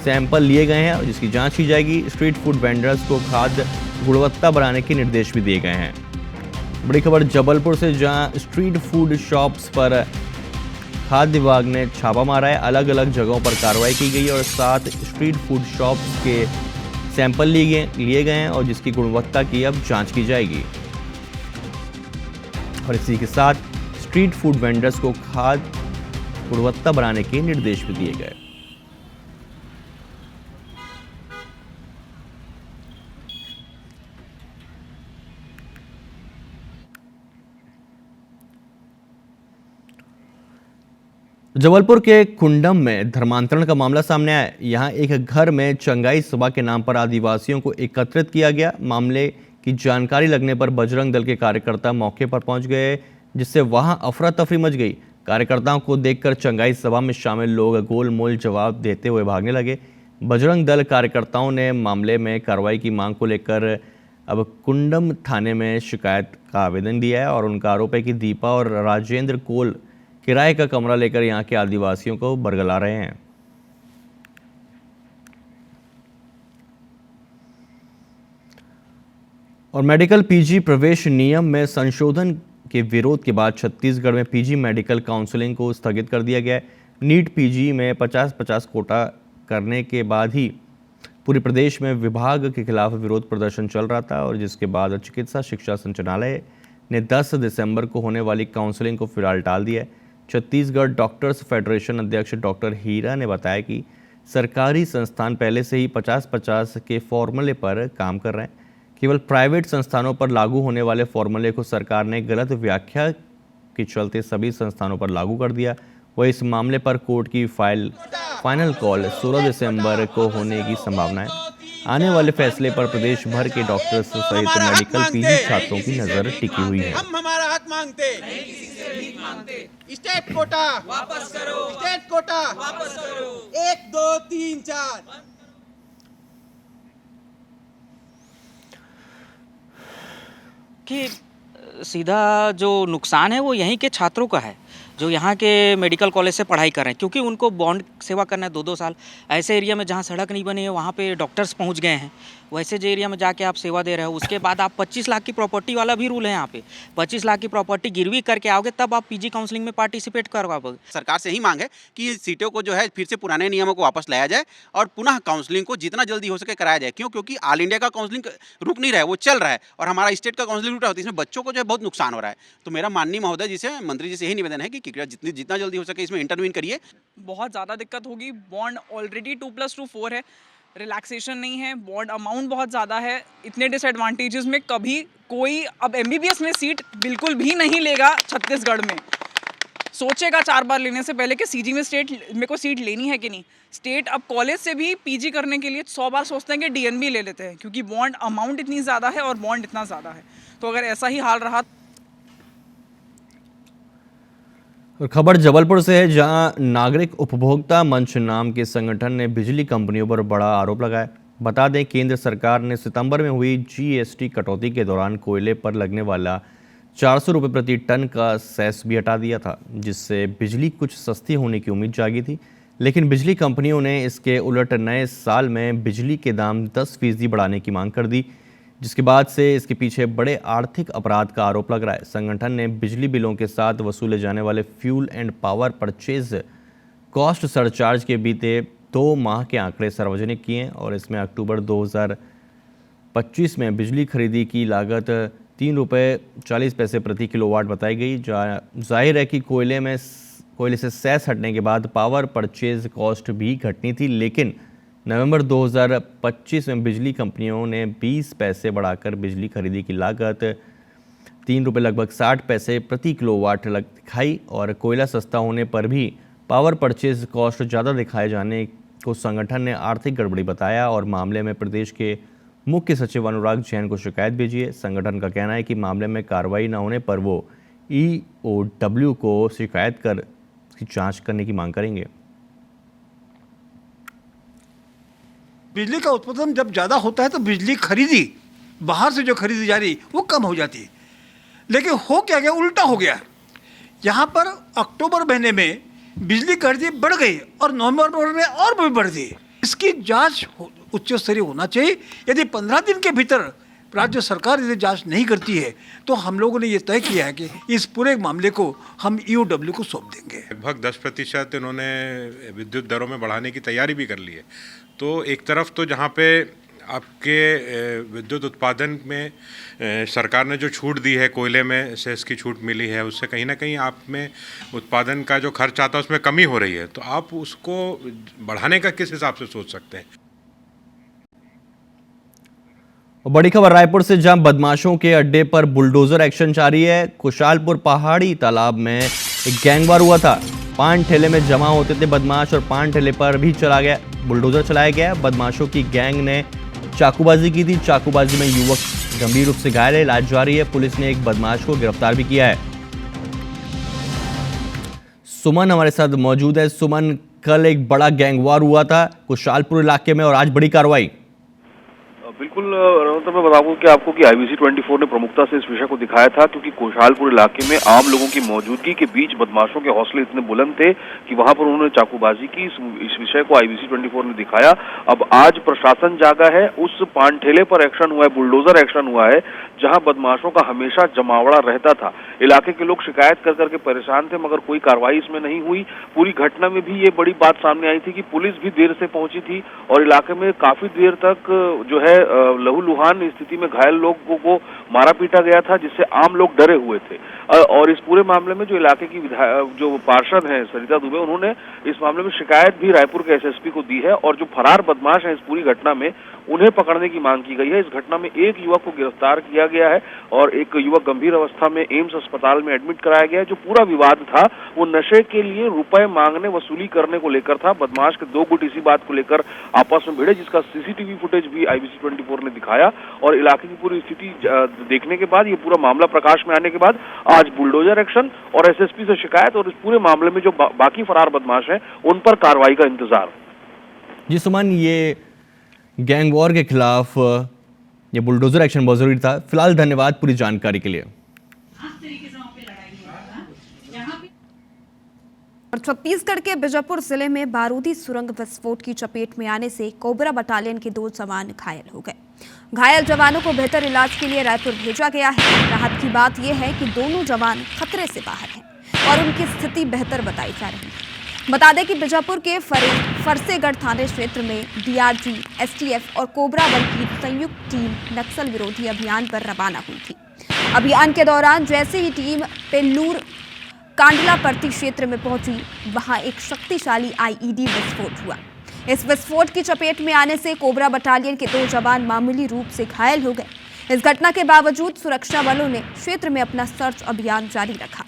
S19: सैंपल लिए गए हैं जिसकी जांच की जाएगी। स्ट्रीट फूड वेंडर्स को खाद्य गुणवत्ता बढ़ाने के निर्देश भी दिए गए हैं। बड़ी खबर जबलपुर से, जहां स्ट्रीट फूड शॉप्स पर खाद्य विभाग ने छापा मारा है। अलग अलग जगहों पर कार्रवाई की गई और 7 स्ट्रीट फूड शॉप्स के सैंपल लिए गए हैं और जिसकी गुणवत्ता की अब जांच की जाएगी। और इसी के साथ स्ट्रीट फूड वेंडर्स को खाद्य गुणवत्ता बढ़ाने के निर्देश भी दिए गए। जबलपुर के कुंडम में धर्मांतरण का मामला सामने आया। यहां एक घर में चंगाई सभा के नाम पर आदिवासियों को एकत्रित किया गया। मामले की जानकारी लगने पर बजरंग दल के कार्यकर्ता मौके पर पहुंच गए, जिससे वहां अफरा तफरी मच गई। कार्यकर्ताओं को देखकर चंगाई सभा में शामिल लोग गोलमोल जवाब देते हुए भागने लगे। बजरंग दल कार्यकर्ताओं ने मामले में कार्रवाई की मांग को लेकर अब कुंडम थाने में शिकायत का आवेदन दिया है और उनका आरोप है कि दीपा और राजेंद्र कोल किराए का कमरा लेकर यहां के आदिवासियों को बरगला रहे हैं। और मेडिकल पीजी प्रवेश नियम में संशोधन के विरोध के बाद छत्तीसगढ़ में पीजी मेडिकल काउंसलिंग को स्थगित कर दिया गया है। नीट पीजी में 50-50 कोटा करने के बाद ही पूरे प्रदेश में विभाग के खिलाफ विरोध प्रदर्शन चल रहा था और जिसके बाद चिकित्सा शिक्षा संचालनालय ने 10 दिसंबर को होने वाली काउंसलिंग को फिलहाल टाल दिया है। छत्तीसगढ़ डॉक्टर्स फेडरेशन अध्यक्ष डॉक्टर हीरा ने बताया कि सरकारी संस्थान पहले से ही 50-50 के फॉर्मूले पर काम कर रहे हैं। केवल प्राइवेट संस्थानों पर लागू होने वाले फॉर्मूले को सरकार ने गलत व्याख्या के चलते सभी संस्थानों पर लागू कर दिया। वह इस मामले पर कोर्ट की फाइनल कॉल 16 दिसंबर को होने की संभावना है। आने वाले फैसले पर प्रदेश भर के डॉक्टर्स सहित मेडिकल पीजी छात्रों की नजर टिकी हुई है।
S8: हम हमारा हक मांगते, स्टेट कोटा वापस करो, स्टेट कोटा वापस करो, 1 2 3 4।
S9: कि सीधा जो नुकसान है वो यहीं के छात्रों का है जो यहाँ के मेडिकल कॉलेज से पढ़ाई कर रहे हैं, क्योंकि उनको बॉन्ड सेवा करना है 2-2 साल। ऐसे एरिया में जहाँ सड़क नहीं बनी है वहाँ पे डॉक्टर्स पहुँच गए हैं, वैसे जो एरिया में जाके आप सेवा दे रहे हो उसके बाद आप 25 लाख की प्रॉपर्टी वाला भी रूल है यहाँ पे। 25 लाख की प्रॉपर्टी गिरवी करके आओगे तब आप पीजी काउंसलिंग में पार्टिसिपेट कर पाओगे।
S10: सरकार से ही मांग है कि सीटों को जो है फिर से पुराने नियमों को वापस लाया जाए और पुनः काउंसलिंग को जितना जल्दी हो सके कराया जाए। क्योंकि ऑल इंडिया का काउंसलिंग रुक नहीं रहा है, वो चल रहा है और हमारा स्टेट का काउंसलिंग रुक रहा है, इसमें बच्चों को जो है बहुत नुकसान हो रहा है। तो मेरा माननीय महोदय जी से, मंत्री जी से यही निवेदन है कि जितना जल्दी हो सके इसमें इंटरवीन करिए।
S11: बहुत ज़्यादा दिक्कत होगी। बॉन्ड ऑलरेडी 2+2 4 है, रिलैक्सेशन नहीं है, बॉन्ड अमाउंट बहुत ज़्यादा है। इतने डिसएडवांटेजेस में कभी कोई अब एमबीबीएस में सीट बिल्कुल भी नहीं लेगा छत्तीसगढ़ में। सोचेगा 4 बार लेने से पहले कि सीजी में स्टेट मेरे को सीट लेनी है कि नहीं। स्टेट अब कॉलेज से भी पीजी करने के लिए 100 बार सोचते हैं कि डीएनबी ले लेते हैं, क्योंकि बॉन्ड अमाउंट इतनी ज़्यादा है और बॉन्ड इतना ज़्यादा है। तो अगर ऐसा ही हाल रहा।
S19: और खबर जबलपुर से है, जहां नागरिक उपभोक्ता मंच नाम के संगठन ने बिजली कंपनियों पर बड़ा आरोप लगाया। बता दें, केंद्र सरकार ने सितंबर में हुई जीएसटी कटौती के दौरान कोयले पर लगने वाला 400 रुपये प्रति टन का सेस भी हटा दिया था, जिससे बिजली कुछ सस्ती होने की उम्मीद जागी थी। लेकिन बिजली कंपनियों ने इसके उलट नए साल में बिजली के दाम 10% बढ़ाने की मांग कर दी, जिसके बाद से इसके पीछे बड़े आर्थिक अपराध का आरोप लग रहा है। संगठन ने बिजली बिलों के साथ वसूले जाने वाले fuel and power purchase cost surcharge के बीते 2 माह के आंकड़े सार्वजनिक किए हैं और इसमें अक्टूबर 2025 में बिजली खरीदी की लागत 3 रुपये 40 पैसे प्रति किलोवाट बताई गई। जाहिर है कि कोयले से सेस हटने के बाद पावर परचेज कॉस्ट भी घटनी थी, लेकिन नवंबर 2025 में बिजली कंपनियों ने 20 पैसे बढ़ाकर बिजली खरीदी की लागत 3 रुपये लगभग 60 पैसे प्रति किलोवाट दिखाई और कोयला सस्ता होने पर भी पावर परचेज कॉस्ट ज़्यादा दिखाए जाने को संगठन ने आर्थिक गड़बड़ी बताया और मामले में प्रदेश के मुख्य सचिव अनुराग जैन को शिकायत भेजी है। संगठन का कहना है कि मामले में कार्रवाई न होने पर वो EOW को शिकायत कर इसकी जांच करने की मांग करेंगे।
S12: बिजली का उत्पादन जब ज़्यादा होता है तो बिजली खरीदी बाहर से जो खरीदी जा रही वो कम हो जाती है, लेकिन हो क्या गया, उल्टा हो गया। यहाँ पर अक्टूबर महीने में बिजली खरीदी बढ़ गई और नवंबर में और भी बढ़ गई। इसकी जांच उच्च स्तरीय होना चाहिए। यदि 15 दिन के भीतर राज्य सरकार यदि जांच नहीं करती है तो हम लोगों ने ये तय किया है कि इस पूरे मामले को हम EOW को सौंप देंगे।
S13: लगभग 10% इन्होंने विद्युत दरों में बढ़ाने की तैयारी भी कर ली है। तो एक तरफ तो जहाँ पे आपके विद्युत उत्पादन में सरकार ने जो छूट दी है, कोयले में सेस की छूट मिली है, उससे कहीं ना कहीं आप में उत्पादन का जो खर्च आता है उसमें कमी हो रही है। तो आप उसको बढ़ाने का किस हिसाब से सोच सकते हैं?
S19: बड़ी खबर रायपुर से, जहां बदमाशों के अड्डे पर बुलडोजर एक्शन जारी है। कुशालपुर पहाड़ी तालाब में एक गैंगवार हुआ था। पान ठेले में जमा होते थे बदमाश और पान ठेले पर भी बुलडोजर चलाया गया। बदमाशों की गैंग ने चाकूबाजी की थी। चाकूबाजी में युवक गंभीर रूप से घायल है, इलाज जारी है। पुलिस ने एक बदमाश को गिरफ्तार भी किया है। सुमन हमारे साथ मौजूद है। सुमन, कल एक बड़ा गैंगवार हुआ था कुशालपुर इलाके में और आज बड़ी कार्रवाई।
S14: बिल्कुल रनौता, मैं बता दूं कि आपको कि IBC 24 ने प्रमुखता से इस विषय को दिखाया था, क्योंकि कुशालपुर इलाके में आम लोगों की मौजूदगी के बीच बदमाशों के हौसले इतने बुलंद थे कि वहां पर उन्होंने चाकूबाजी की। इस विषय को IBC 24 ने दिखाया। अब आज प्रशासन जागा है। उस पान ठेले पर एक्शन हुआ है, बुलडोजर एक्शन हुआ है, जहां बदमाशों का हमेशा जमावड़ा रहता था। इलाके के लोग शिकायत कर करके परेशान थे, मगर कोई कार्रवाई इसमें नहीं हुई। पूरी घटना में भी ये बड़ी बात सामने आई थी कि पुलिस भी देर से पहुंची थी और इलाके में काफी देर तक जो है लहूलुहान स्थिति में घायल लोगों को मारा पीटा गया था, जिससे आम लोग डरे हुए थे। और इस पूरे मामले में जो इलाके की जो पार्षद हैं सरिता दुबे, उन्होंने इस मामले में शिकायत भी रायपुर के SSP को दी है और जो फरार बदमाश हैं इस पूरी घटना में, उन्हें पकड़ने की मांग की गई है। इस घटना में एक युवक को गिरफ्तार किया गया है और एक युवक गंभीर अवस्था में एम्स अस्पताल में एडमिट कराया गया है। जो पूरा विवाद था वो नशे के लिए रुपए मांगने, वसूली करने को लेकर था। बदमाश के दो गुट इसी बात को लेकर आपस में भिड़े, जिसका CCTV फुटेज भी IBC 24 ने दिखाया। और इलाके की पूरी स्थिति देखने के बाद, ये पूरा मामला प्रकाश में आने के बाद आज बुलडोजर एक्शन और SSP से शिकायत और इस पूरे मामले में जो बाकी फरार बदमाश हैं उन पर कार्रवाई का इंतजार।
S19: जी सुमन, ये गैंगवॉर के खिलाफ ये बुलडोजर एक्शन बहुत जरूरी था। फिलहाल धन्यवाद पूरी जानकारी के लिए।
S2: और छत्तीसगढ़ के बीजापुर जिले में बारूदी सुरंग विस्फोट की चपेट में आने से कोबरा बटालियन के 2 जवान घायल हो गए। घायल जवानों को बेहतर इलाज के लिए रायपुर भेजा गया है। राहत की बात यह है कि दोनों जवान खतरे से बाहर हैं और उनकी स्थिति बेहतर बताई जा रही है। बता दें कि बीजापुर के फरसेगढ़ थाने क्षेत्र में DRG, STF और कोबरा बल की संयुक्त टीम नक्सल विरोधी अभियान पर रवाना हुई थी। अभियान के दौरान जैसे ही टीम पेल्लूर कांडला पर्ती क्षेत्र में पहुंची, वहां एक शक्तिशाली IED विस्फोट हुआ। इस विस्फोट की चपेट में आने से कोबरा बटालियन के 2 जवान मामूली रूप से घायल हो गए। इस घटना के बावजूद सुरक्षा बलों ने क्षेत्र में अपना सर्च अभियान जारी रखा।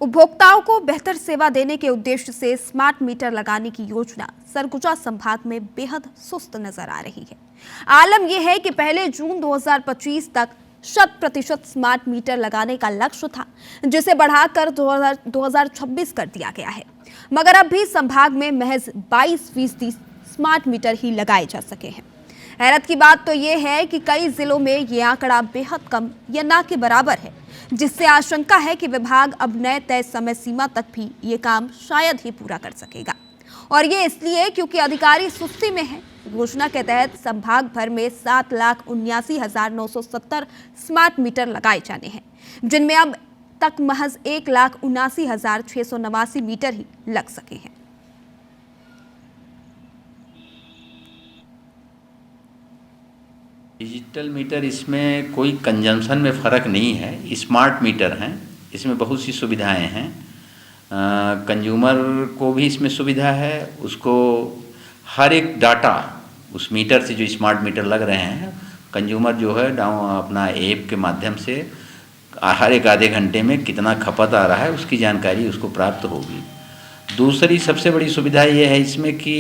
S2: उपभोक्ताओं को बेहतर सेवा देने के उद्देश्य से स्मार्ट मीटर लगाने की योजना सरगुजा संभाग में बेहद सुस्त नजर आ रही है। आलम यह है कि पहले जून 2025 तक 100% स्मार्ट मीटर लगाने का लक्ष्य था, जिसे बढ़ाकर 2026 कर दिया गया है, मगर अब भी संभाग में महज 22% स्मार्ट मीटर ही लगाए जा सके हैं। हैरत की बात तो यह है कि कई जिलों में ये आंकड़ा बेहद कम या ना के बराबर है, जिससे आशंका है कि विभाग अब नए तय समय सीमा तक भी ये काम शायद ही पूरा कर सकेगा। और ये इसलिए क्योंकि अधिकारी सुस्ती में हैं। योजना के तहत संभाग भर में 7,79,970 स्मार्ट मीटर लगाए जाने हैं, जिनमें अब तक महज 1,79,689 मीटर ही लग सके हैं।
S15: डिजिटल मीटर, इसमें कोई कंजम्पशन में फ़र्क नहीं है। स्मार्ट मीटर हैं, इसमें बहुत सी सुविधाएं हैं कंज्यूमर को भी इसमें सुविधा है, उसको हर एक डाटा उस मीटर से, जो स्मार्ट मीटर लग रहे हैं, कंज्यूमर जो है अपना ऐप के माध्यम से हर एक आधे घंटे में कितना खपत आ रहा है उसकी जानकारी उसको प्राप्त होगी। दूसरी सबसे बड़ी सुविधा ये है इसमें कि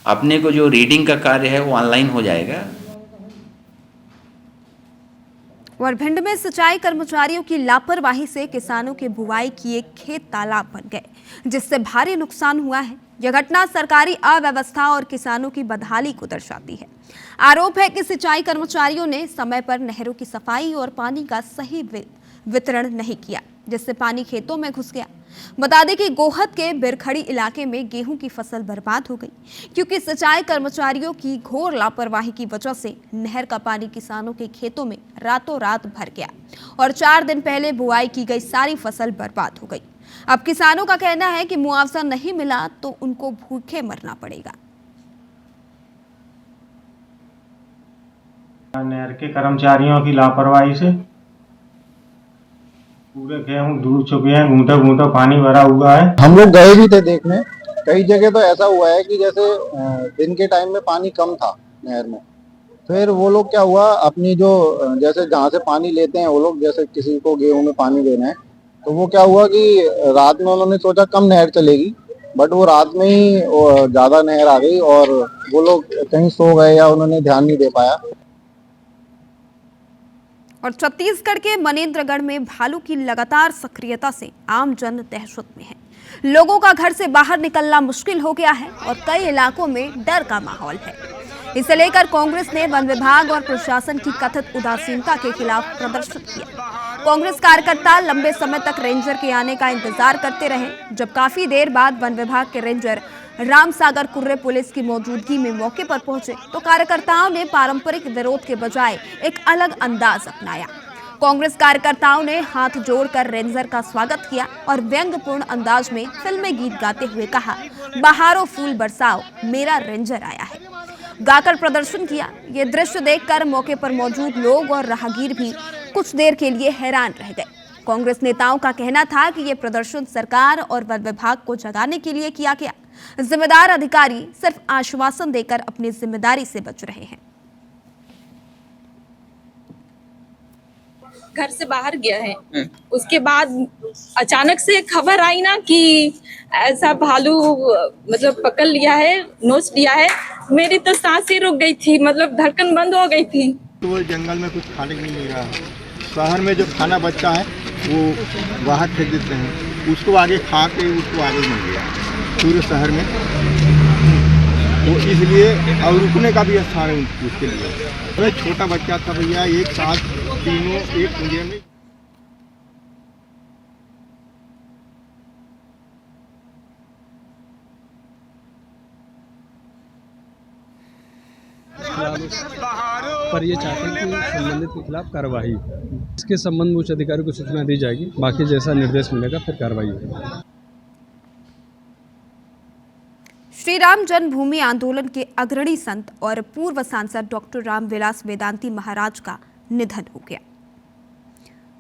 S15: अपने को जो रीडिंग का कार्य है वो ऑनलाइन हो जाएगा।
S2: और भिंड में सिंचाई कर्मचारियों की लापरवाही से किसानों के बुआई किए खेत तालाब बन गए, जिससे भारी नुकसान हुआ है। यह घटना सरकारी अव्यवस्था और किसानों की बदहाली को दर्शाती है। आरोप है कि सिंचाई कर्मचारियों ने समय पर नहरों की सफाई और पानी का सही वितरण नहीं किया, जिससे पानी खेतों में घुस गया। बता दें कि गोहद के बिरखड़ी इलाके में गेहूं की फसल बर्बाद हो गई, क्योंकि सिंचाई कर्मचारियों की घोर लापरवाही की वजह से नहर का पानी किसानों के खेतों में रातों रात भर गया और 4 दिन पहले बुआई की गई सारी फसल बर्बाद हो गई। अब किसानों का कहना है कि मुआवजा नहीं मिला तो उनको भूखे मरना पड़ेगा।
S16: नहर के कर्मचारियों की लापरवाही से पूरे गेहूं डूब चुके हैं, घूंटे घूंटे पानी भरा हुआ है।
S18: हम लोग गए भी थे देखने, कई जगह तो ऐसा हुआ है कि जैसे दिन के टाइम में पानी कम था नहर में, फिर वो लोग क्या हुआ, अपनी जो जैसे जहाँ से पानी लेते हैं वो लोग, जैसे किसी को गेहूं में पानी देना है तो वो क्या हुआ कि रात में उन्होंने सोचा कम नहर चलेगी, बट वो रात में ही ज्यादा नहर आ गई और वो लोग कहीं सो गए या उन्होंने ध्यान नहीं दे पाया।
S2: और छत्तीसगढ़ के मनेन्द्रगढ़ में भालू की लगातार सक्रियता से आम जन दहशत में है। लोगों का घर से बाहर निकलना मुश्किल हो गया है और कई इलाकों में डर का माहौल है। इसे लेकर कांग्रेस ने वन विभाग और प्रशासन की कथित उदासीनता के खिलाफ प्रदर्शन किया। कांग्रेस कार्यकर्ता लंबे समय तक रेंजर के आने का इंतजार करते रहे। जब काफी देर बाद वन विभाग के रेंजर रामसागर कुर्रे पुलिस की मौजूदगी में मौके पर पहुंचे तो कार्यकर्ताओं ने पारंपरिक विरोध के बजाय एक अलग अंदाज अपनाया। कांग्रेस कार्यकर्ताओं ने हाथ जोड़कर रेंजर का स्वागत किया और व्यंग्यपूर्ण अंदाज में फिल्मी गीत गाते हुए कहा, बहारों फूल बरसाओ, मेरा रेंजर आया है, गाकर प्रदर्शन किया। ये दृश्य देखकर मौके पर मौजूद लोग और राहगीर भी कुछ देर के लिए हैरान रह गए। कांग्रेस नेताओं का कहना था कि ये प्रदर्शन सरकार और वन विभाग को जगाने के लिए किया गया। जिम्मेदार अधिकारी सिर्फ आश्वासन देकर अपनी जिम्मेदारी से बच रहे हैं।
S21: घर से बाहर गया है, उसके बाद अचानक से खबर आई ना कि ऐसा भालू मतलब पकड़ लिया है, नोच लिया है। मेरी तो सांस ही रुक गई थी, मतलब धड़कन बंद हो गई थी।
S18: तो जंगल में कुछ खाने को नहीं मिल रहा है, शहर में जो खाना बचता है वो बाहर फेंक देते हैं, उसको आगे खा के उसको आगे मिल गया पूरे शहर में, तो इसलिए और रुकने का भी स्थान है उसके लिए। अरे छोटा बच्चा था भैया, एक साथ तीनों एक कुंजे में।
S22: पर ये चाहते हैं कि संबंधित के खिलाफ कार्रवाई, इसके संबंध में उच्च अधिकारी को सूचना दी जाएगी, बाकी जैसा निर्देश मिलेगा फिर कार्रवाई होगी।
S2: श्री राम जन्मभूमि आंदोलन के अग्रणी संत और पूर्व सांसद डॉक्टर रामविलास वेदांती महाराज का निधन हो गया।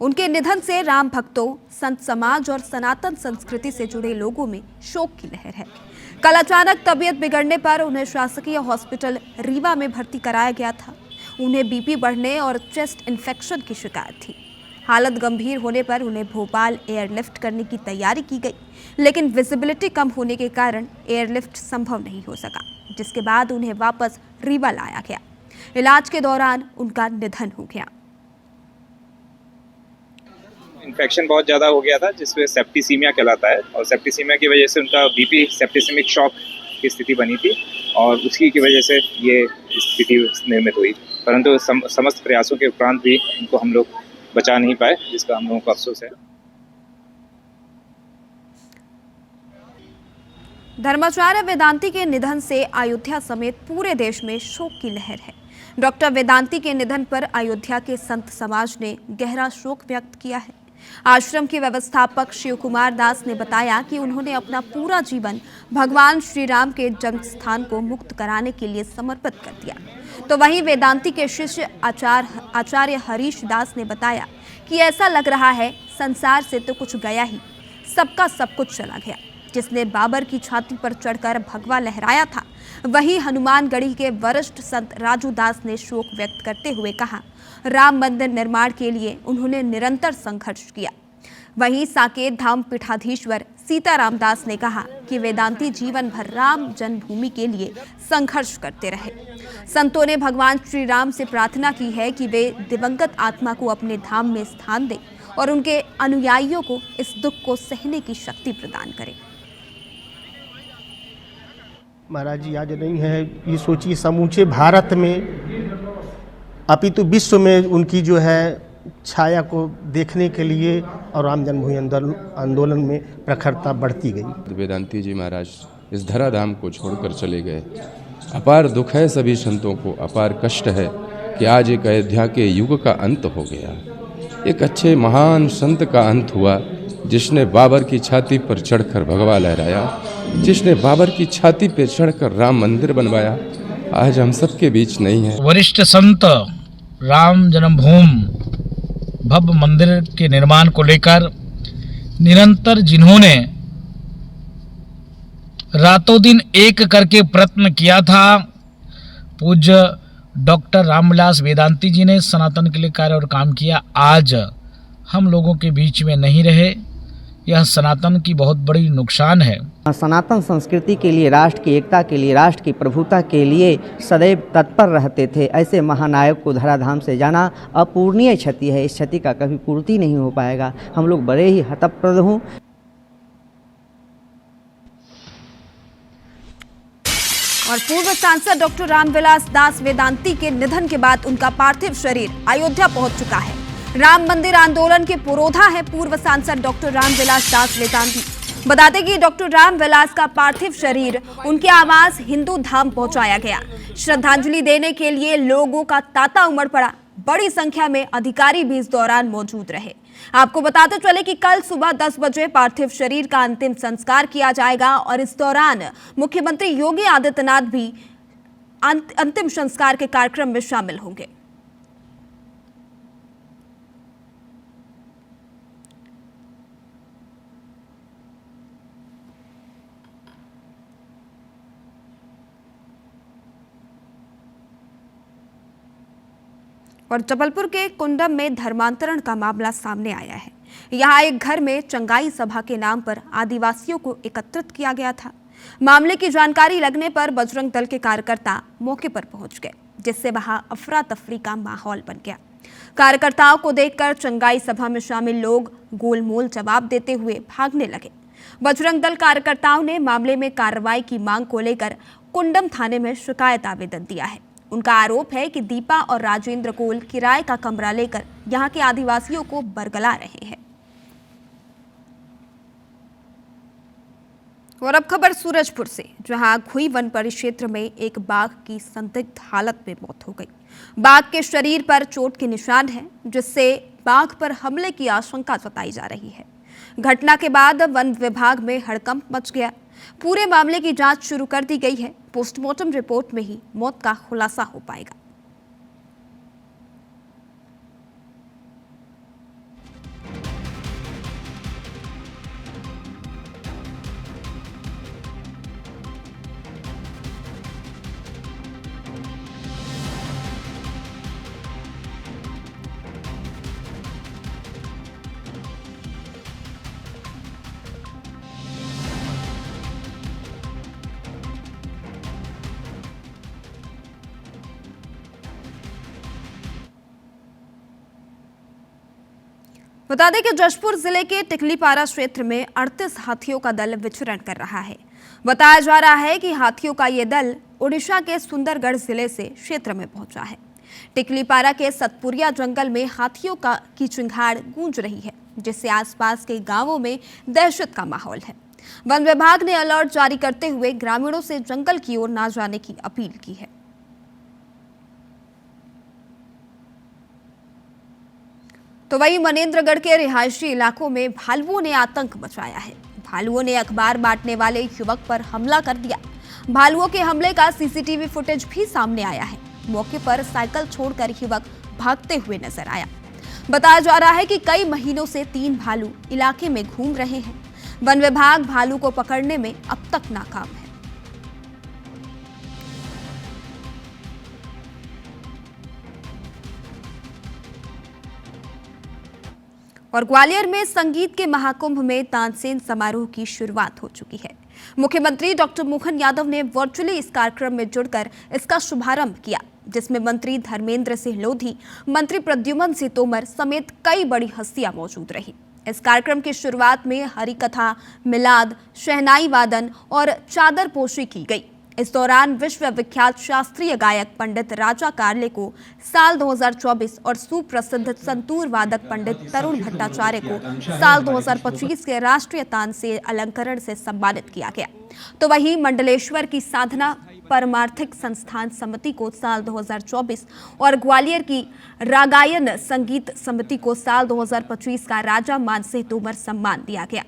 S2: उनके निधन से राम भक्तों, संत समाज और सनातन संस्कृति से जुड़े लोगों में शोक की लहर है। कल अचानक तबीयत बिगड़ने पर उन्हें शासकीय हॉस्पिटल रीवा में भर्ती कराया गया था। उन्हें बीपी बढ़ने और चेस्ट इन्फेक्शन की शिकायत थी। हालत गंभीर होने पर उन्हें भोपाल एयरलिफ्ट करने की तैयारी की गई, लेकिन विजिबिलिटी कम होने के कारण एयरलिफ्ट संभव नहीं हो सका, जिसके बाद उन्हें वापस रीवा लाया गया। इलाज के दौरान उनका निधन हो गया।
S25: इन्फेक्शन बहुत ज़्यादा हो गया था, जिसमें सेप्टिसीमिया कहलाता है, और सेप्टिसीमिया की वजह से उनका बीपी सेप्टिसिमिक शॉक की स्थिति बनी थी और उसी की वजह से ये स्थिति निर्मित हुई। परंतु समस्त प्रयासों के उपरांत भी उनको हम लोग बचा नहीं पाए, जिसका हम लोगों को अफसोस है।
S2: धर्माचार्य वेदांती के निधन से अयोध्या समेत पूरे देश में शोक की लहर है। डॉक्टर वेदांती के निधन पर अयोध्या के संत समाज ने गहरा शोक व्यक्त किया है। आश्रम के व्यवस्थापक शिव कुमार दास ने बताया कि उन्होंने अपना पूरा जीवन भगवान श्री राम के जन्म स्थान को मुक्त कराने के लिए समर्पित कर दिया। तो वहीं वेदांती के शिष्य आचार्य हरीश दास ने बताया कि ऐसा लग रहा है संसार से तो कुछ गया ही, सबका सब कुछ चला गया। जिसने बाबर की छाती पर चढ़कर भगवा लहराया था, वही हनुमानगढ़ी के वरिष्ठ संत राजू दास ने शोक व्यक्त करते हुए कहा, राम मंदिर निर्माण के लिए उन्होंने निरंतर संघर्ष किया। वहीं साकेत धाम पीठाधीश्वर सीताराम दास ने कहा कि वेदांती जीवन भर राम जन्मभूमि के लिए संघर्ष करते रहे। संतों ने भगवान श्री राम से प्रार्थना की है कि वे दिवंगत आत्मा को अपने धाम में स्थान दें और उनके अनुयायियों को इस दुख को सहने की शक्ति प्रदान करें।
S1: महाराज जी आज नहीं है, ये सोचिए समूचे भारत में अपितु विश्व में उनकी जो है छाया को देखने के लिए और राम जन्मभूमि आंदोलन में प्रखरता बढ़ती गई।
S17: वेदांती जी महाराज इस धराधाम को छोड़कर चले गए। अपार दुख है सभी संतों को, अपार कष्ट है कि आज एक अयोध्या के युग का अंत हो गया। एक अच्छे महान संत का अंत हुआ जिसने बाबर की छाती पर चढ़कर भगवा लहराया, जिसने बाबर की छाती पर चढ़कर राम मंदिर बनवाया, आज हम सबके बीच नहीं है।
S20: वरिष्ठ संत राम जन्मभूमि भव्य मंदिर के निर्माण को लेकर निरंतर जिन्होंने रातों दिन एक करके प्रयत्न किया था, पूज्य डॉक्टर रामविलास वेदांती जी ने सनातन के लिए कार्य और काम किया। आज हम लोगों के बीच में नहीं रहे, यह सनातन की बहुत बड़ी नुकसान है।
S23: सनातन संस्कृति के लिए, राष्ट्र की एकता के लिए, राष्ट्र की प्रभुता के लिए सदैव तत्पर रहते थे। ऐसे महानायक को धराधाम से जाना अपूर्णीय क्षति है। इस क्षति का कभी पूर्ति नहीं हो पाएगा। हम लोग बड़े ही हतप्रद हों।
S2: और पूर्व सांसद डॉक्टर रामविलास दास वेदांती के निधन के बाद उनका पार्थिव शरीर अयोध्या पहुंच चुका है। राम मंदिर आंदोलन के पुरोधा है पूर्व सांसद डॉक्टर रामविलास दास वेदांती। बता दें कि डॉक्टर रामविलास का पार्थिव शरीर उनके आवास हिंदू धाम पहुंचाया गया। श्रद्धांजलि देने के लिए लोगों का तांता उमड़ पड़ा। बड़ी संख्या में अधिकारी भी इस दौरान मौजूद रहे। आपको बताते चले कि कल सुबह 10 बजे पार्थिव शरीर का अंतिम संस्कार किया जाएगा और इस दौरान मुख्यमंत्री योगी आदित्यनाथ भी अंतिम संस्कार के कार्यक्रम में शामिल होंगे। और जबलपुर के कुंडम में धर्मांतरण का मामला सामने आया है। यहाँ एक घर में चंगाई सभा के नाम पर आदिवासियों को एकत्रित किया गया था। मामले की जानकारी लगने पर बजरंग दल के कार्यकर्ता मौके पर पहुंच गए, जिससे वहां अफरा तफरी का माहौल बन गया। कार्यकर्ताओं को देखकर चंगाई सभा में शामिल लोग गोलमोल जवाब देते हुए भागने लगे। बजरंग दल कार्यकर्ताओं ने मामले में कार्रवाई की मांग को लेकर कुंडम थाने में शिकायत आवेदन दिया है। उनका आरोप है कि दीपा और राजेंद्र कोल किराए का कमरा लेकर यहां के आदिवासियों को बरगला रहे हैं। और अब खबर सूरजपुर से, जहां खुई वन परिक्षेत्र में एक बाघ की संदिग्ध हालत में मौत हो गई। बाघ के शरीर पर चोट के निशान हैं, जिससे बाघ पर हमले की आशंका जताई जा रही है। घटना के बाद वन विभाग में हड़कंप मच गया। पूरे मामले की जांच शुरू कर दी गई है। पोस्टमार्टम रिपोर्ट में ही मौत का खुलासा हो पाएगा। बता दें कि जशपुर जिले के टिकलीपारा क्षेत्र में 38 हाथियों का दल विचरण कर रहा है। बताया जा रहा है कि हाथियों का ये दल ओडिशा के सुंदरगढ़ जिले से क्षेत्र में पहुंचा है। टिकलीपारा के सतपुरिया जंगल में हाथियों की चिंगाड़ गूंज रही है, जिससे आसपास के गांवों में दहशत का माहौल है। वन विभाग ने अलर्ट जारी करते हुए ग्रामीणों से जंगल की ओर न जाने की अपील की है। तो वहीं मनेंद्रगढ़ के रिहायशी इलाकों में भालुओं ने आतंक मचाया है। भालुओं ने अखबार बांटने वाले युवक पर हमला कर दिया। भालुओं के हमले का सीसीटीवी फुटेज भी सामने आया है। मौके पर साइकिल छोड़कर युवक भागते हुए नजर आया। बताया जा रहा है कि कई महीनों से 3 भालू इलाके में घूम रहे हैं। वन विभाग भालू को पकड़ने में अब तक नाकाम है। और ग्वालियर में संगीत के महाकुंभ में तानसेन समारोह की शुरुआत हो चुकी है। मुख्यमंत्री डॉक्टर मोहन यादव ने वर्चुअली इस कार्यक्रम में जुड़कर इसका शुभारंभ किया, जिसमें मंत्री धर्मेंद्र सिंह लोधी, मंत्री प्रद्युम्न सिंह तोमर समेत कई बड़ी हस्तियां मौजूद रही। इस कार्यक्रम की शुरुआत में हरि कथा, मिलाद, शहनाई वादन और चादर पोशी की गई। इस दौरान विश्व विख्यात शास्त्रीय गायक पंडित राजा कार्ले को साल 2024 और सुप्रसिद्ध संतूर वादक पंडित तरुण भट्टाचार्य को साल 2025 के राष्ट्रीय तानसेन अलंकरण से सम्मानित किया गया। तो वहीं मंडलेश्वर की साधना परमार्थिक संस्थान समिति को साल 2024 और ग्वालियर की रागायन संगीत समिति को साल 2025 का राजा मानसिंह तोमर सम्मान दिया गया।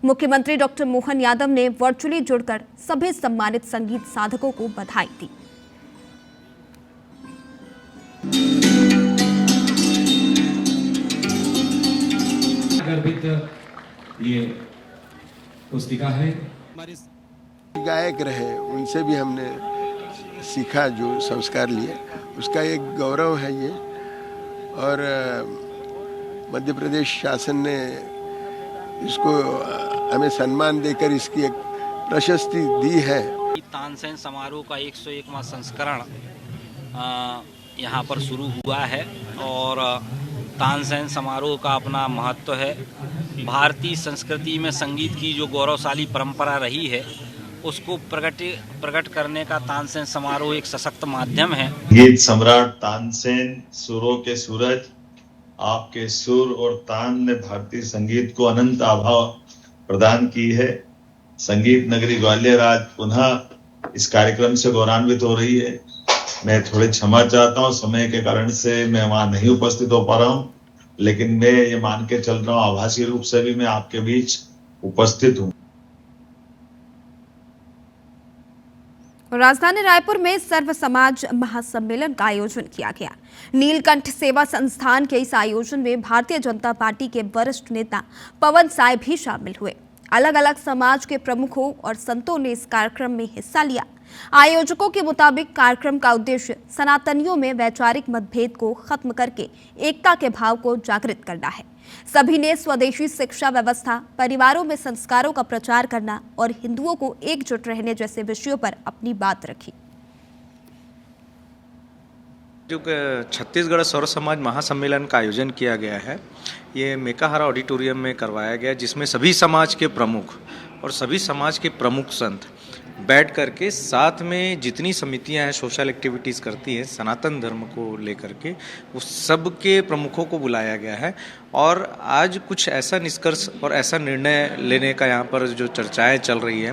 S2: मुख्यमंत्री डॉक्टर मोहन यादव ने वर्चुअली जुड़कर सभी सम्मानित संगीत साधकों को बधाई दी।
S4: गर्वित ये पुस्तिका है।
S5: गायक रहे, उनसे भी हमने सीखा, जो संस्कार लिए उसका एक गौरव है ये। और मध्य प्रदेश शासन ने इसको हमें सम्मान देकर इसकी एक प्रशस्ति दी है।
S9: तानसेन समारोह का 101वां संस्करण यहाँ पर शुरू हुआ है और तानसेन समारोह का अपना महत्व है। भारतीय संस्कृति में संगीत की जो गौरवशाली परंपरा रही है उसको प्रकट करने का तानसेन समारोह एक सशक्त माध्यम है।
S6: गीत सम्राट तानसेन, सुरों के सूरज, आपके सुर और तान ने भारतीय संगीत को अनंत आभा प्रदान की है। संगीत नगरी ग्वालियर आज पुनः इस कार्यक्रम से गौरवान्वित हो रही है। मैं थोड़ी क्षमा चाहता हूँ, समय के कारण से मैं वहां नहीं उपस्थित हो पा रहा हूँ, लेकिन मैं ये मान के चल रहा हूँ आभासी रूप से भी मैं आपके बीच उपस्थित हूँ।
S2: राजधानी रायपुर में सर्व समाज महासम्मेलन का आयोजन किया गया। नीलकंठ सेवा संस्थान के इस आयोजन में भारतीय जनता पार्टी के वरिष्ठ नेता पवन साय भी शामिल हुए। अलग अलग समाज के प्रमुखों और संतों ने इस कार्यक्रम में हिस्सा लिया। आयोजकों के मुताबिक कार्यक्रम का उद्देश्य सनातनियों में वैचारिक मतभेद को खत्म करके एकता के भाव को जागृत करना है। सभी ने स्वदेशी शिक्षा व्यवस्था, परिवारों में संस्कारों का प्रचार करना और हिंदुओं को एकजुट रहने जैसे विषयों पर अपनी बात रखी।
S7: जो छत्तीसगढ़ सर्व समाज महासम्मेलन का आयोजन किया गया है, ये मेकाहारा ऑडिटोरियम में करवाया गया, जिसमें सभी समाज के प्रमुख और सभी समाज के प्रमुख संत बैठ करके साथ में जितनी समितियां हैं सोशल एक्टिविटीज़ करती हैं सनातन धर्म को लेकर के, उस सब के प्रमुखों को बुलाया गया है। और आज कुछ ऐसा निष्कर्ष और ऐसा निर्णय लेने का यहाँ पर जो चर्चाएं चल रही है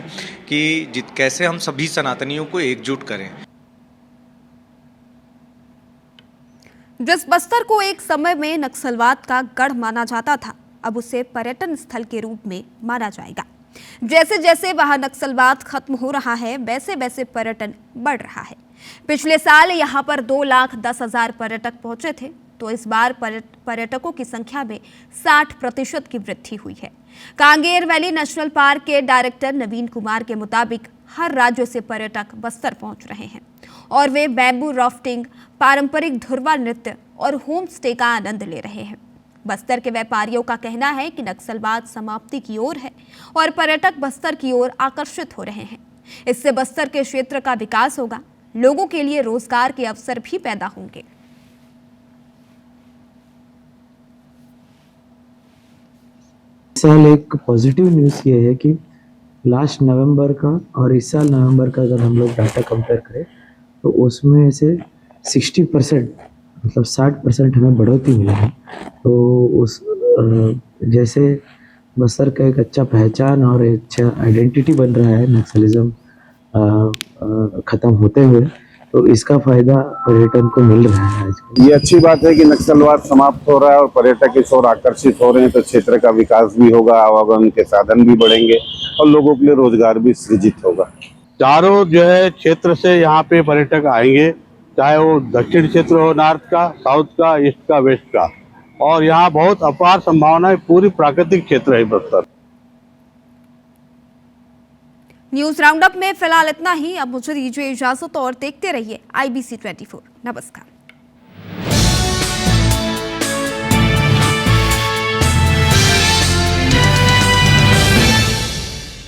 S7: कि कैसे हम सभी सनातनियों को एकजुट करें।
S2: जिस बस्तर को एक समय में नक्सलवाद का गढ़ माना जाता था, अब उसे पर्यटन स्थल के रूप में माना जाएगा। जैसे जैसे वहां नक्सलवाद खत्म हो रहा है, वैसे वैसे पर्यटन बढ़ रहा है। पिछले साल यहां पर 2,10,000 पर्यटक पहुंचे थे, तो इस बार पर्यटकों की संख्या में 60% की वृद्धि हुई है। कांगेर वैली नेशनल पार्क के डायरेक्टर नवीन कुमार के मुताबिक हर राज्य से पर्यटक बस्तर पहुंच रहे हैं और वे बैम्बू राफ्टिंग, पारंपरिक धुरवा नृत्य और होम स्टे का आनंद ले रहे हैं। बस्तर के व्यापारियों का कहना है कि नक्सलवाद समाप्ति की ओर है और पर्यटक बस्तर की ओर आकर्षित हो रहे हैं। इससे बस्तर के क्षेत्र का विकास होगा, लोगों के लिए रोजगार के अवसर भी पैदा होंगे।
S24: इस साल एक पॉजिटिव न्यूज़ ये है कि लास्ट नवंबर का और इस साल नवंबर का अगर हम लोग डाटा कंपेयर करें तो उसमें से 60% मतलब 60% हमें बढ़ोतरी मिला है। तो उस जैसे बस्तर का एक अच्छा पहचान और एक अच्छा आइडेंटिटी बन रहा है नक्सलिज्म ख़त्म होते हुए, तो इसका फ़ायदा पर्यटन को मिल रहा है।
S26: ये अच्छी बात है कि नक्सलवाद समाप्त हो रहा है और पर्यटक इस ओर आकर्षित हो रहे हैं, तो क्षेत्र का विकास भी होगा, आवागमन के साधन भी बढ़ेंगे और लोगों के लिए रोजगार भी सृजित होगा।
S27: चारों जो है क्षेत्र से यहाँ पे पर्यटक आएंगे, चाहे वो दक्षिण क्षेत्र हो, नॉर्थ का, साउथ का, ईस्ट का, वेस्ट का, और यहाँ बहुत अपार संभावना है। पूरी प्राकृतिक क्षेत्र है बस्तर।
S2: न्यूज राउंडअप में फिलहाल इतना ही। अब मुझे दीजिए इजाजत और देखते रहिए IBC 24। नमस्कार।